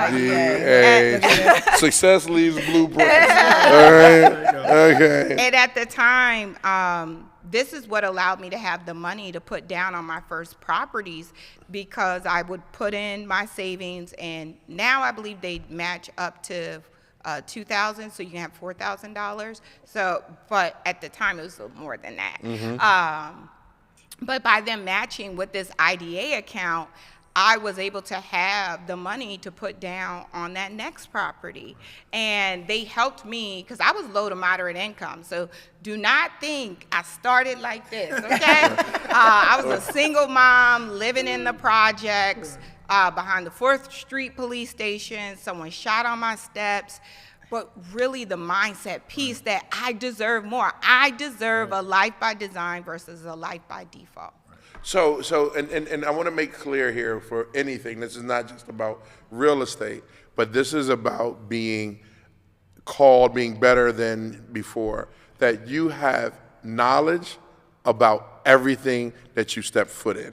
IDA. Success leaves blueprints. All right. Okay. And at the time, this is what allowed me to have the money to put down on my first properties, because I would put in my savings, and now I believe they match up to $2,000, so you can have $4,000. So, but at the time it was a little more than that. But by them matching with this IDA account, I was able to have the money to put down on that next property. And they helped me, because I was low to moderate income. So do not think I started like this, okay? I was a single mom living in the projects. behind the 4th Street police station. Someone shot on my steps. But really the mindset piece that I deserve more. I deserve a life by design versus a life by default. So I want to make clear here for anything, this is not just about real estate, but this is about being called, being better than before, that you have knowledge about everything that you step foot in.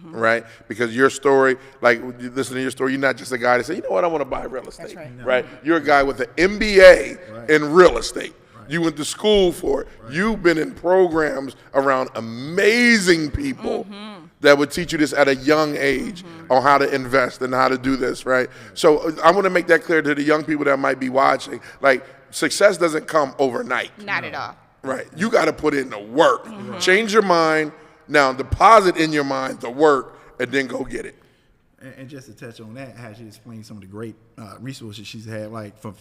Right? Because your story, like listen to your story, you're not just a guy that say, you know what, I want to buy real estate. That's right. You're a guy with an MBA in real estate. You went to school for it. You've been in programs around amazing people that would teach you this at a young age on how to invest and how to do this, right? So I want to make that clear to the young people that might be watching. Like, success doesn't come overnight. Not at all. Right. You got to put in the work. Change your mind. Now, deposit in your mind the work and then go get it. And just to touch on that, how she explained some of the great resources she's had, like for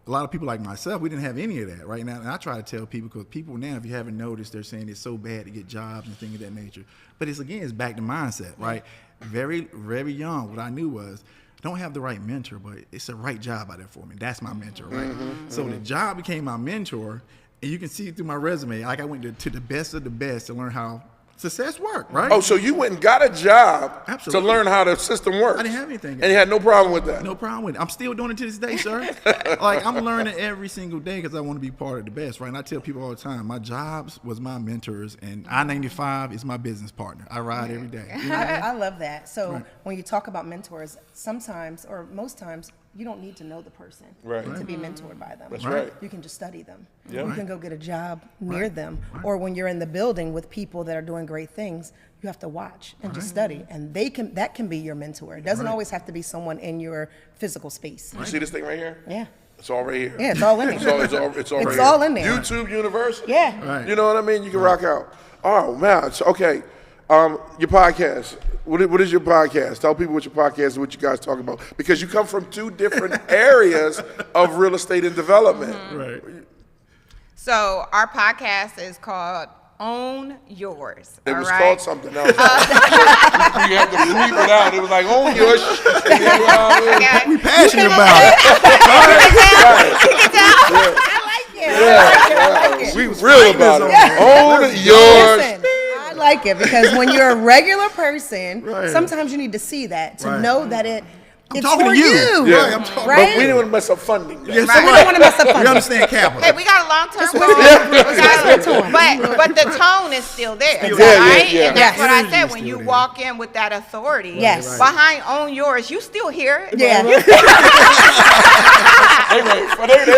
a lot of people like myself, we didn't have any of that right now. And I try to tell people, because people now, if you haven't noticed, they're saying it's so bad to get jobs and things of that nature. But it's back to mindset, right? Very, very young, what I knew was, I don't have the right mentor, but it's the right job out there for me. That's my mentor, right? So the job became my mentor, and you can see it through my resume. Like I went to the best of the best to learn how success work, right? Oh, so you went and got a job Absolutely. To learn how the system works. I didn't have anything. And you had no problem with that? No problem with it. I'm still doing it to this day, sir. Like, I'm learning every single day because I want to be part of the best, right? And I tell people all the time, my jobs was my mentors, and I-95 is my business partner. I ride every day. You know? I love that. So when you talk about mentors, sometimes, or most times, you don't need to know the person to be mentored by them. That's right. You can just study them. Yeah. You can go get a job near them. Or when you're in the building with people that are doing great things, you have to watch and just study. And that can be your mentor. It doesn't always have to be someone in your physical space. You see this thing right here? Yeah. It's all right here. Yeah, it's all in there. It's all right all here. in there. YouTube University. Yeah. You know what I mean? You can rock out. Oh, man. So, okay. Your podcast. What is your podcast? Tell people what your podcast is, what you guys talk about. Because you come from two different areas of real estate and development. Right. So our podcast is called Own Yours. It was called something else. You had to bleep it out. It was like, own yours. We passionate about it. I like it. We real about it. Own yours. Listen, I like it because when you're a regular person, sometimes you need to see that to know that it's talking for to you. Yeah. Right? But we didn't want to mess up funding. Yes, We don't want to mess up funding. We understand capital. Hey, we got a long-term goal. But the tone is still there, right? Yeah. And that's what I said. When you walk in with that authority, behind Own Yours, you still hear it. Yeah. They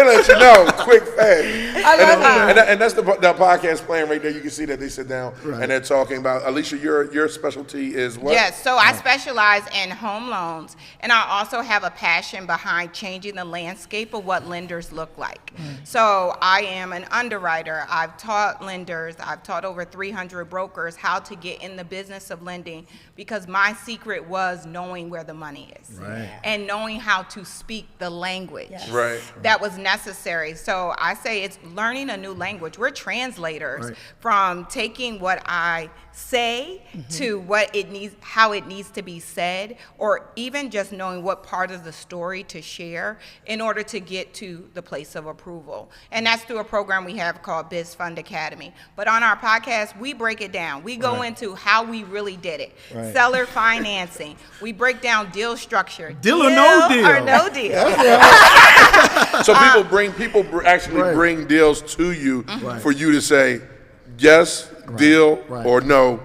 let you know quick, fast. I love it. And that's the podcast playing right there. You can see that they sit down and they're talking about. Alisha, your specialty is what? Yes, so I specialize in home loans, and I also have a passion behind changing the landscape of what lenders look like. So I am an underwriter. I've taught lenders, I've taught over 300 brokers how to get in the business of lending, because my secret was knowing where the money is and knowing how to speak the language that was necessary. So I say it's learning a new language. We're translators from taking what I say to what it needs, how it needs to be said, or even just knowing what part of the story to share in order to get to the place of approval. And that's through a program we have called Biz Fund Academy. But on our podcast, we break it down. We go into how we really did it. Seller financing. We break down deal structure. Deal or no deal. Or no deal. So people actually bring deals to you for you to say yes, deal, or no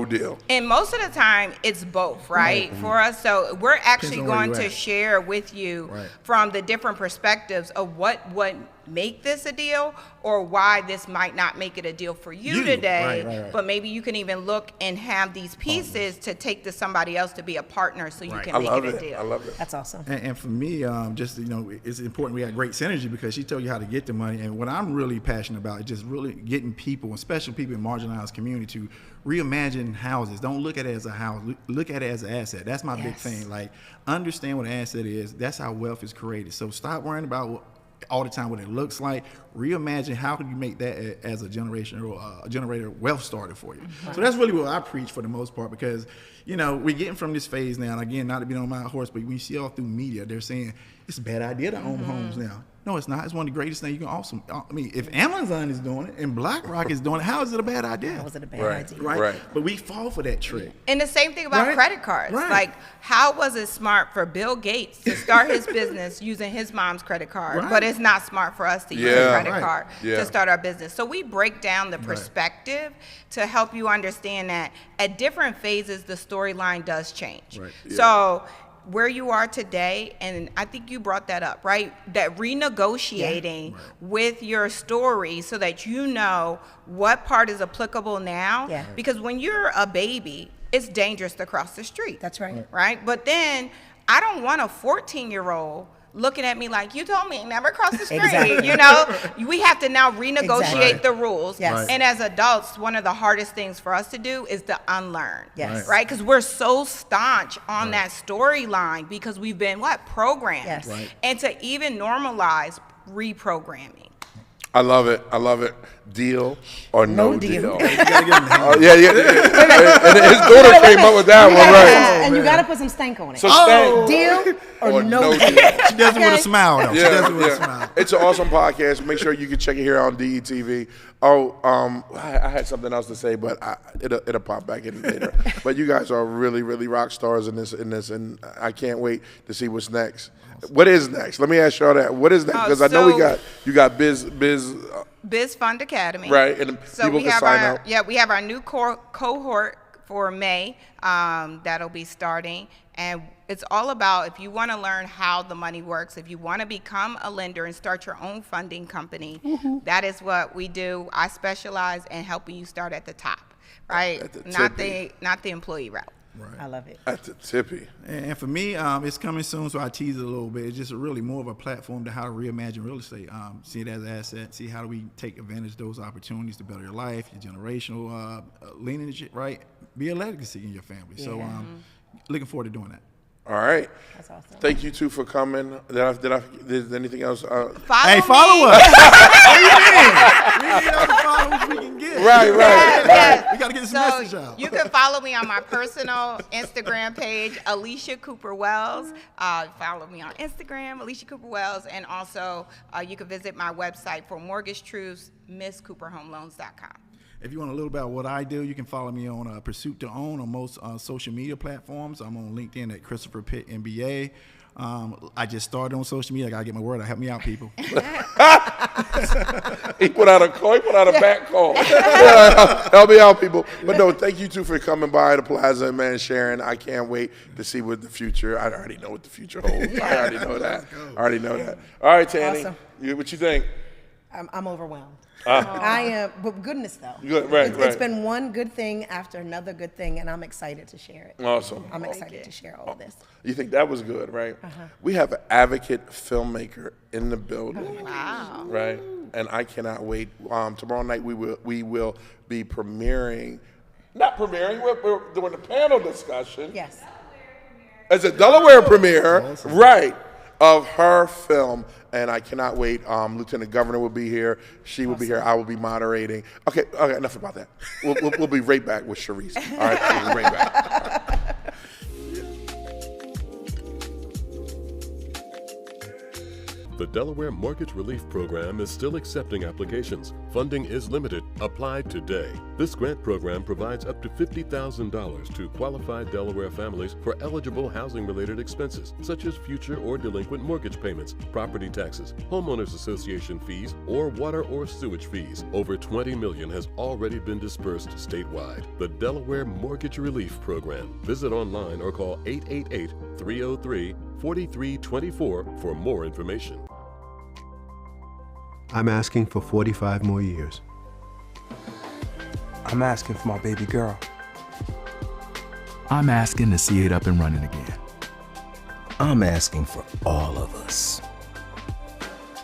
deal. And most of the time, it's both, right? For us, so we're actually going to share with you from the different perspectives of what would make this a deal, or why this might not make it a deal for you today. But maybe you can even look and have these pieces to take to somebody else to be a partner, so you can make it a deal. I love it. That's awesome. And for me, just it's important we have great synergy, because she told you how to get the money. And what I'm really passionate about is just really getting people, especially people in marginalized community, to reimagine houses. Don't look at it as a house. Look at it as an asset. That's my big thing. Like, understand what an asset is. That's how wealth is created. So stop worrying about all the time what it looks like. reimagine how can you make that as a generator wealth starter for you. So that's really what I preach for the most part, because we're getting from this phase now, and again, not to be on my horse, but we see all through media, they're saying it's a bad idea to own homes now. No, it's not. It's one of the greatest things you can if Amazon is doing it and BlackRock is doing it, how is it a bad idea? How is it a bad idea? Right. But we fall for that trick. And the same thing about credit cards. Right. Like, how was it smart for Bill Gates to start his business using his mom's credit card, but it's not smart for us to use a credit card to start our business? So we break down the perspective to help you understand that at different phases, the storyline does change. Right. Yeah. So where you are today, and I think you brought that up, right? That renegotiating with your story so that you know what part is applicable now. Yeah. Because when you're a baby, it's dangerous to cross the street. That's right. Right? But then I don't want a 14-year-old looking at me like, you told me never cross the street. Exactly. We have to now renegotiate the rules. Yes. And as adults, one of the hardest things for us to do is to unlearn. Yes. Right? Because we're so staunch on that storyline because we've been programmed. Yes. Right. And to even normalize reprogramming. I love it. Deal or no deal. And his daughter came up with that one, right? And you got to put some stank on it. So stank. Deal or no deal. She does it with a smile, though. She does it with a smile. It's an awesome podcast. Make sure you can check it here on DETV. I had something else to say, but it'll pop back in later. But you guys are really, really rock stars in this, and I can't wait to see what's next. What is next? Let me ask y'all that. What is next? Because I know you got Biz Fund Academy. Right, and so people can sign up. Yeah, we have our new cohort for May that'll be starting. And it's all about, if you want to learn how the money works, if you want to become a lender and start your own funding company, that is what we do. I specialize in helping you start at the top, right? Not the employee route. Right. I love it. At the tippy. And for me, it's coming soon, so I tease it a little bit. It's just really more of a platform to how to reimagine real estate. See it as an asset. See how do we take advantage of those opportunities to better your life, your generational lineage, right? Be a legacy in your family. Yeah. So looking forward to doing that. All right. That's awesome. Thank you two for coming. Did anything else? Follow us. What do you mean? We need all the followers we can get. Right. We got to get this message out. You can follow me on my personal Instagram page, Alisha Cooper Wells. Follow me on Instagram, Alisha Cooper Wells, and also you can visit my website for mortgage truths, MissCooperHomeLoans.com. If you want a little about what I do, you can follow me on Pursuit to Own on most social media platforms. I'm on LinkedIn at Christopher Pitt MBA. I just started on social media. I gotta get my word out. Help me out, people. He put out a back call. Help me out, people. But no, thank you two for coming by the plaza, man, sharing. I can't wait to see what the future. I already know what the future holds. I already know that. All right, Tanny. Awesome. What you think? I'm overwhelmed. I am, but goodness though. Good, It's been one good thing after another good thing, and I'm excited to share it. Awesome. I'm excited to share all of this. You think that was good, right? We have an advocate filmmaker in the building. Wow. Right, and I cannot wait. Tomorrow night we will be premiering. Not premiering. We're doing a panel discussion. Yes. It's a Delaware premiere, awesome. Right, of her film. And I cannot wait. Lieutenant Governor will be here. She will be here. I will be moderating. Okay, enough about that. We'll be right back with Sharece. All right, we'll be right back. The Delaware Mortgage Relief Program is still accepting applications. Funding is limited. Apply today. This grant program provides up to $50,000 to qualified Delaware families for eligible housing-related expenses, such as future or delinquent mortgage payments, property taxes, homeowners association fees, or water or sewage fees. Over $20 million has already been dispersed statewide. The Delaware Mortgage Relief Program. Visit online or call 888-303-4324 for more information. I'm asking for 45 more years. I'm asking for my baby girl. I'm asking to see it up and running again. I'm asking for all of us.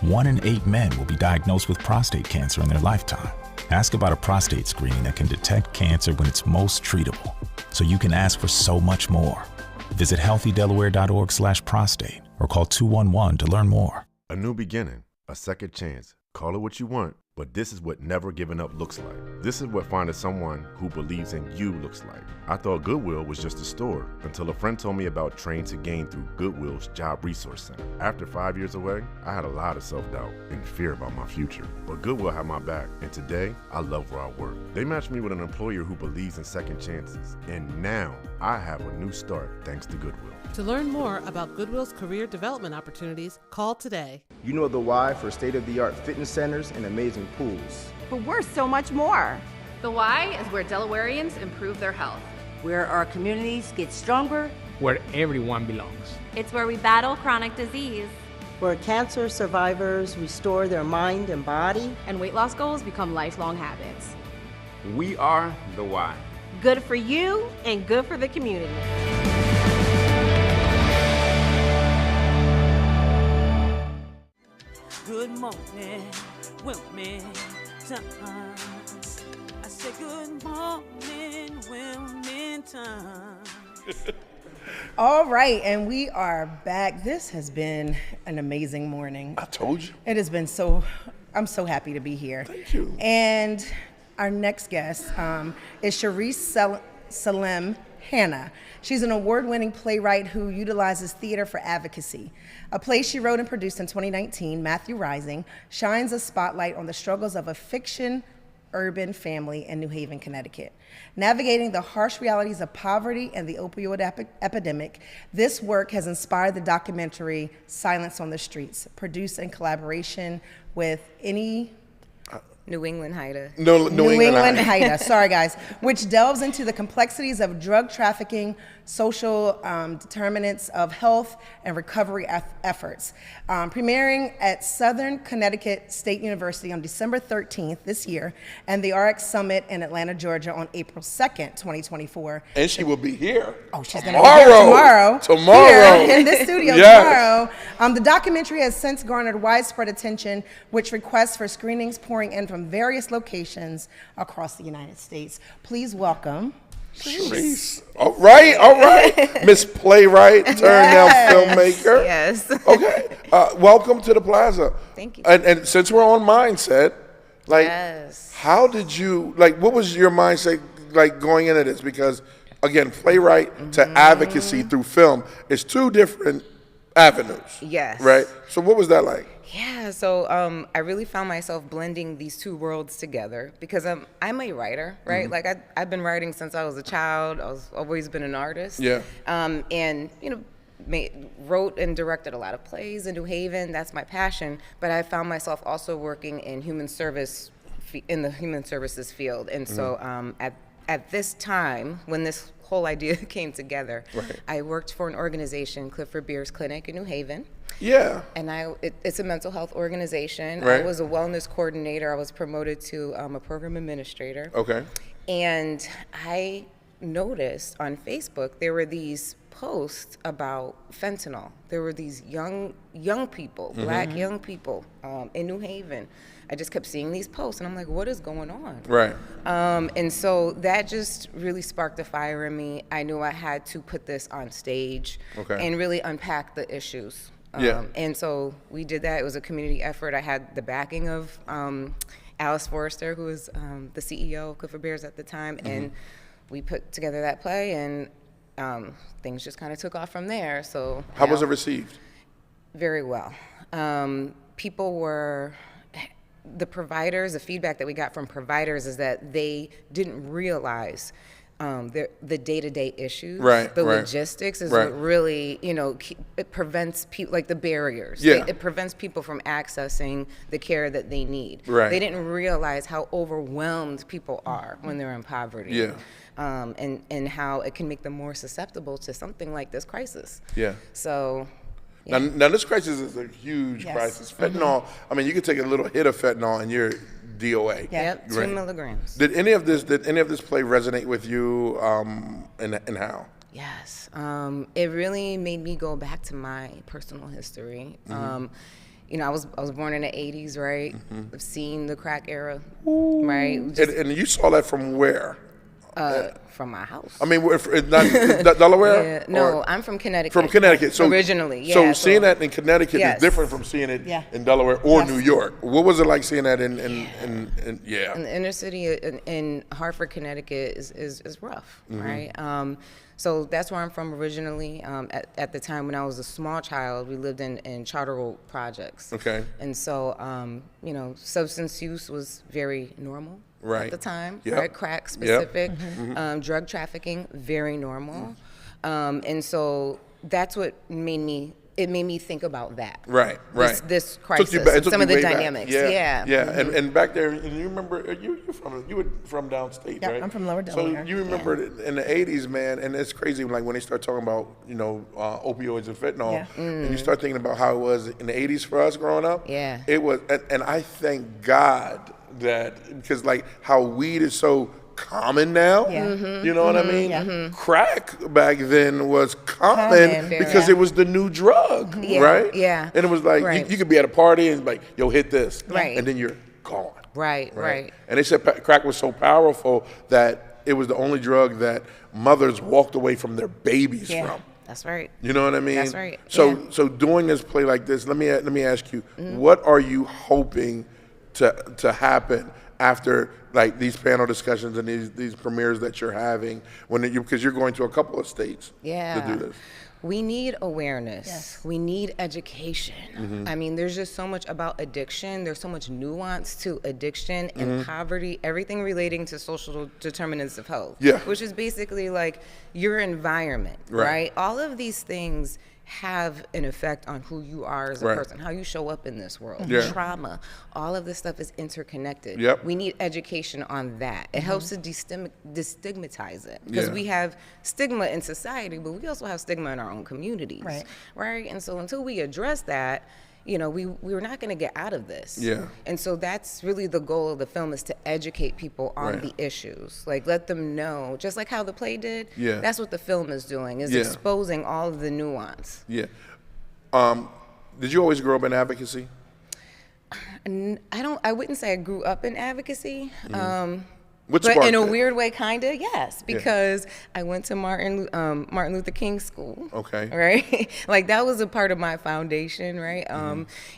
1 in 8 men will be diagnosed with prostate cancer in their lifetime. Ask about a prostate screening that can detect cancer when it's most treatable, so you can ask for so much more. Visit healthydelaware.org/prostate or call 211 to learn more. A new beginning, a second chance. Call it what you want, but this is what never giving up looks like. This is what finding someone who believes in you looks like. I thought Goodwill was just a store until a friend told me about Train to Gain through Goodwill's Job Resource Center. After 5 years away, I had a lot of self-doubt and fear about my future. But Goodwill had my back, and today, I love where I work. They matched me with an employer who believes in second chances, and now I have a new start thanks to Goodwill. To learn more about Goodwill's career development opportunities, call today. You know the why for state-of-the-art fitness centers and amazing pools. But we're so much more. The why is where Delawareans improve their health. Where our communities get stronger. Where everyone belongs. It's where we battle chronic disease. Where cancer survivors restore their mind and body. And weight loss goals become lifelong habits. We are the why. Good for you and good for the community. Good morning, Wilmington. I say good morning, Wilmington. All right, and we are back. This has been an amazing morning. I told you. It has been I'm so happy to be here. Thank you. And our next guest is Sharece Sellem Hannah. She's an award-winning playwright who utilizes theater for advocacy. A play she wrote and produced in 2019, Matthew Rising, shines a spotlight on the struggles of a fiction urban family in New Haven, Connecticut. Navigating the harsh realities of poverty and the opioid epidemic, this work has inspired the documentary Silence on the Streets, produced in collaboration with New England Haida. New England Haida. Sorry, guys. Which delves into the complexities of drug trafficking, social determinants of health, and recovery efforts. Premiering at Southern Connecticut State University on December 13th this year, and the RX Summit in Atlanta, Georgia on April 2nd, 2024. And she will be here. Oh, she's going to be here tomorrow. Here in this studio tomorrow. The documentary has since garnered widespread attention, which requests for screenings pouring in from various locations across the United States. Please welcome Sharece. All right. Miss Playwright, turned down filmmaker. Yes. Okay. Welcome to the Plaza. Thank you. And since we're on mindset, how did you, what was your mindset, going into this? Because, again, playwright to advocacy through film is two different avenues. Yes. Right? So what was that like? Yeah, so I really found myself blending these two worlds together because I'm a writer, right? Mm-hmm. I've been writing since I was a child. I've always been an artist. Yeah. And wrote and directed a lot of plays in New Haven. That's my passion. But I found myself also working in in the human services field. And so at this time, when this whole idea came together, I worked for an organization, Clifford Beers Clinic in New Haven. Yeah. And it's a mental health organization. Right. I was a wellness coordinator. I was promoted to a program administrator. Okay. And I noticed on Facebook there were these posts about fentanyl. There were these young people, black young people in New Haven. I just kept seeing these posts, and I'm like, what is going on? Right. And so that just really sparked a fire in me. I knew I had to put this on stage and really unpack the issues. And so we did that. It was a community effort. I had the backing of Alice Forrester, who was the CEO of Clifford Beers at the time, and we put together that play, and things just kind of took off from there. So how was it received? Very well. The feedback that we got from providers is that they didn't realize the day-to-day issues, logistics is what really, it prevents people, like the barriers. It prevents people from accessing the care that they need. They didn't realize how overwhelmed people are when they're in poverty. And how it can make them more susceptible to something like this crisis. So. Yeah. Now this crisis is a huge crisis. Fentanyl, I mean, you could take a little hit of fentanyl and you're DOA. Yep, 2 milligrams. Did any of this play resonate with you, and how? Yes, it really made me go back to my personal history. I was born in the 80s, right? I've seen the crack era, right? And you saw that from where? From my house. I mean, not Delaware? Yeah. No, I'm from Connecticut. From Connecticut. So originally, yeah. So seeing that in Connecticut yes. is different from seeing it in Delaware or New York. What was it like seeing that in In the inner city in Hartford, Connecticut is rough, right? So that's where I'm from originally. At the time when I was a small child, we lived in charter projects. Okay. And so, substance use was very normal at the time, right? Crack specific, drug trafficking, very normal. And so that's what made me think about that. Right. This crisis, some of the dynamics. Yeah. And back there, and you remember, you were from downstate, right? I'm from Lower Delaware. So you remember in the 80s, man, and it's crazy, like when they start talking about, opioids and fentanyl, and you start thinking about how it was in the 80s for us growing up. Yeah. It was, and I thank God that, because like how weed is so common now, you know what I mean? Crack back then was common because it was the new drug, right? Yeah. And it was like, you could be at a party and like, yo, hit this. Right. And then you're gone. Right. And they said crack was so powerful that it was the only drug that mothers walked away from their babies from. That's right. You know what I mean? That's right. So doing this play like this, let me ask you, what are you hoping to happen after like these panel discussions and these premieres that you're having because you're going to a couple of states to do this? We need awareness. Yes. We need education. I mean, there's just so much about addiction. There's so much nuance to addiction and poverty, everything relating to social determinants of health, which is basically like your environment, right? All of these things have an effect on who you are as a person, how you show up in this world, trauma, all of this stuff is interconnected. We need education on that. It helps to destigmatize it because we have stigma in society, but we also have stigma in our own communities, right? And so until we address that, we're not going to get out of this. And so that's really the goal of the film, is to educate people on the issues. Like, let them know, just like how the play did. That's what the film is doing, is exposing all of the nuance. Did you always grow up in advocacy? I wouldn't say I grew up in advocacy. But in a weird way, kind of, yes, because I went to Martin Luther King School. Okay. Right? Like, that was a part of my foundation, right?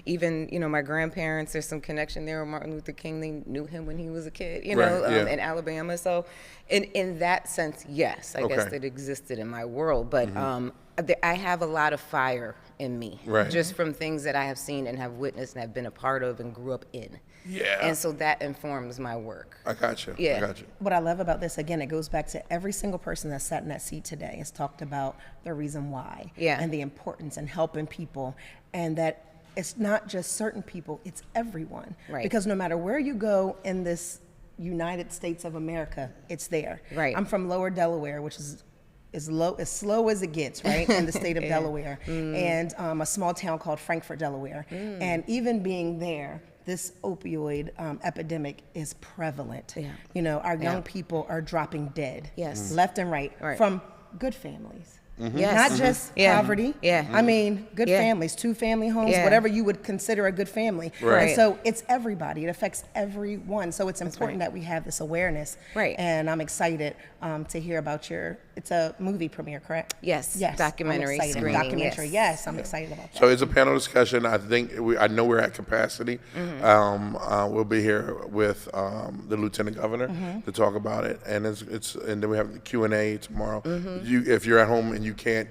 Even, my grandparents, there's some connection there with Martin Luther King. They knew him when he was a kid, in Alabama. So in that sense, yes, I guess it existed in my world. But I have a lot of fire in me, just from things that I have seen and have witnessed and have been a part of and grew up in. And so that informs my work. I got you. Yeah. I got you. What I love about this, again, it goes back to every single person that sat in that seat today has talked about the reason why and the importance and helping people, and that it's not just certain people, it's everyone. Because no matter where you go in this United States of America, it's there. I'm from Lower Delaware, which is as slow as it gets, right, in the state of Delaware, and a small town called Frankfort, Delaware. And even being there, this opioid epidemic is prevalent. Our young people are dropping dead, left and right, from good families. Not just poverty. I mean, good families, 2-family homes, whatever you would consider a good family. And so it's everybody. It affects everyone. So it's important that we have this awareness. And I'm excited to hear about it's a movie premiere, correct? Yes. Documentary screening. Documentary. Yes, I'm excited about that. So it's a panel discussion. I know we're at capacity. We'll be here with the Lieutenant Governor to talk about it, and and then we have the Q&A tomorrow. If you're at home and you can't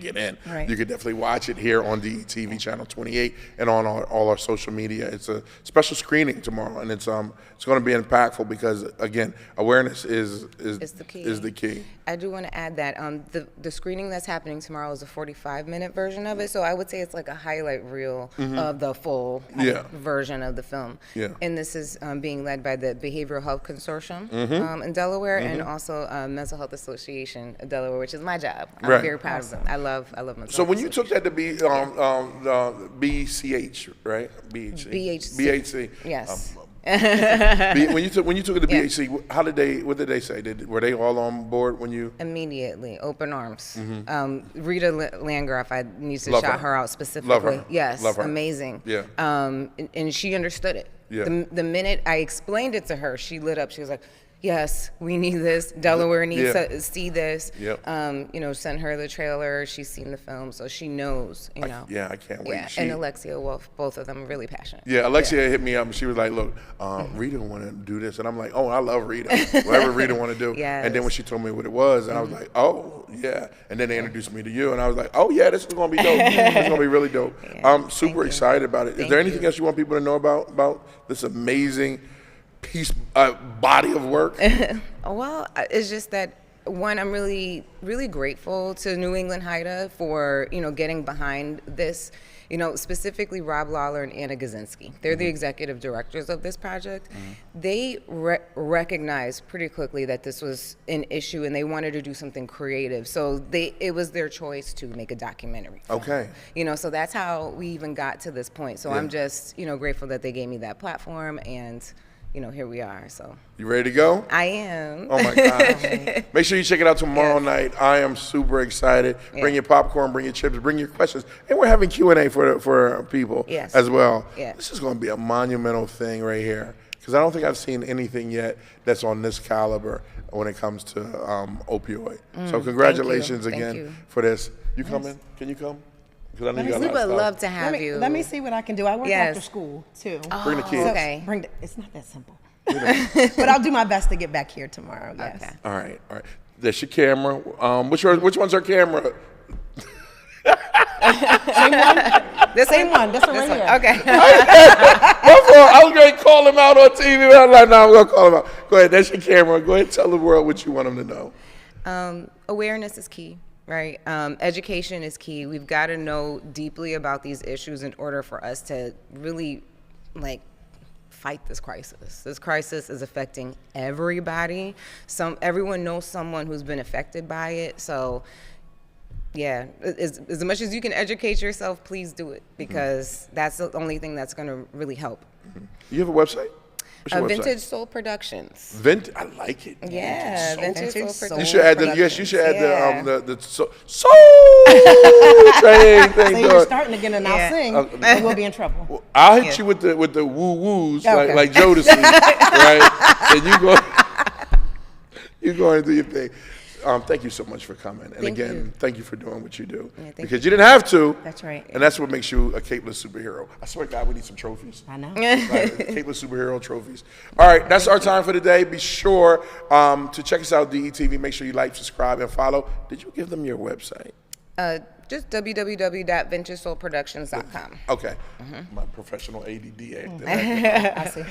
get in, you could definitely watch it here on the TV channel 28 and on all our social media. It's a special screening tomorrow, and it's going to be impactful because, again, awareness is the key. I do want to add that the screening that's happening tomorrow is a 45-minute version of it, so I would say it's like a highlight reel of the full version of the film. And this is being led by the Behavioral Health Consortium in Delaware, and also Mental Health Association of Delaware, which is my job. I'm very proud of them. I love mental health. So when you took that to BCH, right? BHC. Yes. When you took it to BHC, what did they say? Were they all on board when you? Immediately, open arms. Rita Landgraf, I need to shout her out specifically. Love her. Yes, Love her. Amazing. And she understood it. The minute I explained it to her, she lit up. She was like, yes, we need this. Delaware needs Yeah. to see this. Yep. You know, send her the trailer. She's seen the film, so she knows, you know. I can't wait. Yeah, and Alexia Wolf, both of them are really passionate. Yeah, Alexia hit me up and she was like, look, Rita want to do this. And I'm like, oh, I love Rita. Whatever Rita want to do. Yes. And then when she told me what it was, and I was like, oh, yeah. And then they introduced me to you, and I was like, oh, yeah, this is going to be dope. This is going to be really dope. I'm super excited about it. Is there anything else you want people to know about this amazing body of work? Well, it's just that, one, I'm really, really grateful to New England HIDA for, you know, getting behind this. You know, specifically Rob Lawler and Anna Gazinski. They're the executive directors of this project. They recognized pretty quickly that this was an issue and they wanted to do something creative. So it was their choice to make a documentary film. Okay. You know, so that's how we even got to this point. So I'm just, you know, grateful that they gave me that platform, and you know, here we are. So you ready to go? I am. Oh my gosh. Make sure you check it out tomorrow night. I am super excited. Bring your popcorn, bring your chips, bring your questions. And we're having Q&A for people as well. This is going to be a monumental thing right here, because I don't think I've seen anything yet that's on this caliber when it comes to opioid. So congratulations again for this. You coming? Can you come? I know you got a lot We of would stuff. love to have you. Let me see what I can do. I work after school too. Bring the kids. Okay. It's not that simple. But I'll do my best to get back here tomorrow. Yes. Okay. All right. That's your camera. Which one's our camera? Same one. The same one. This one right here. Okay. I was going to call him out on TV, but I'm like, no, I'm going to call him out. Go ahead. That's your camera. Go ahead and tell the world what you want them to know. Awareness is key. Right. Education is key. We've got to know deeply about these issues in order for us to really, fight this crisis. This crisis is affecting everybody. Everyone knows someone who's been affected by it. So, yeah, as much as you can educate yourself, please do it, because that's the only thing that's going to really help. You have a website? Vintage Soul Productions. I like it. Yeah, Vintage Soul Productions. You should add the soul train thing. So you're starting again, and I'll sing, and we'll be in trouble. Well, I'll hit you with the woo woos like Jodeci, right? And you go and do your thing. Thank you so much for coming. And thank you for doing what you do. Because you didn't have to. That's right. And that's what makes you a capeless superhero. I swear to God, we need some trophies. I know. Capeless superhero trophies. All right, that's our time for today. Be sure to check us out, DETV. Make sure you like, subscribe, and follow. Did you give them your website? Just www.vintagesoulproductions.com. Okay. My professional ADD actor. I see.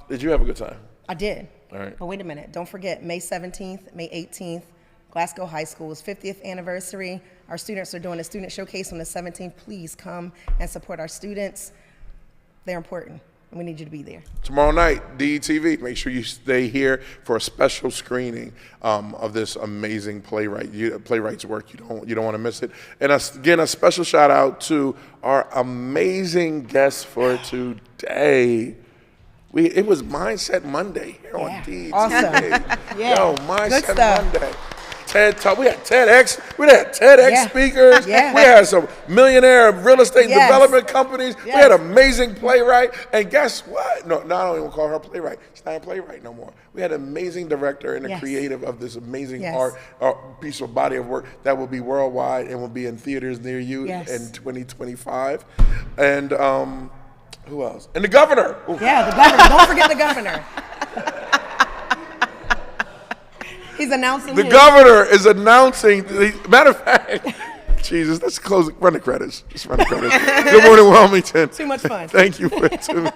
Did you have a good time? I did. All right. But wait a minute. Don't forget, May 17th, May 18th, Glasgow High School's 50th anniversary. Our students are doing a student showcase on the 17th. Please come and support our students. They're important, and we need you to be there. Tomorrow night, DETV. Make sure you stay here for a special screening of this amazing playwright's work. You don't want to miss it. And again, a special shout out to our amazing guests for today. It was Mindset Monday here on DETV. Awesome. Yo, Mindset Monday. TED Talk. We had TEDx. We had TEDx speakers. We had some millionaire real estate development companies. We had amazing playwright. And guess what? No, I don't even call her a playwright. She's not a playwright no more. We had an amazing director and a creative of this amazing art piece of body of work that will be worldwide and will be in theaters near you in 2025. And who else? And the governor. Ooh. Yeah, the governor. Don't forget the governor. He's announcing. The governor is announcing. Matter of fact, Jesus, let's run the credits. Just run the credits. Good Morning Wilmington. Too much fun. Thank you for tuning.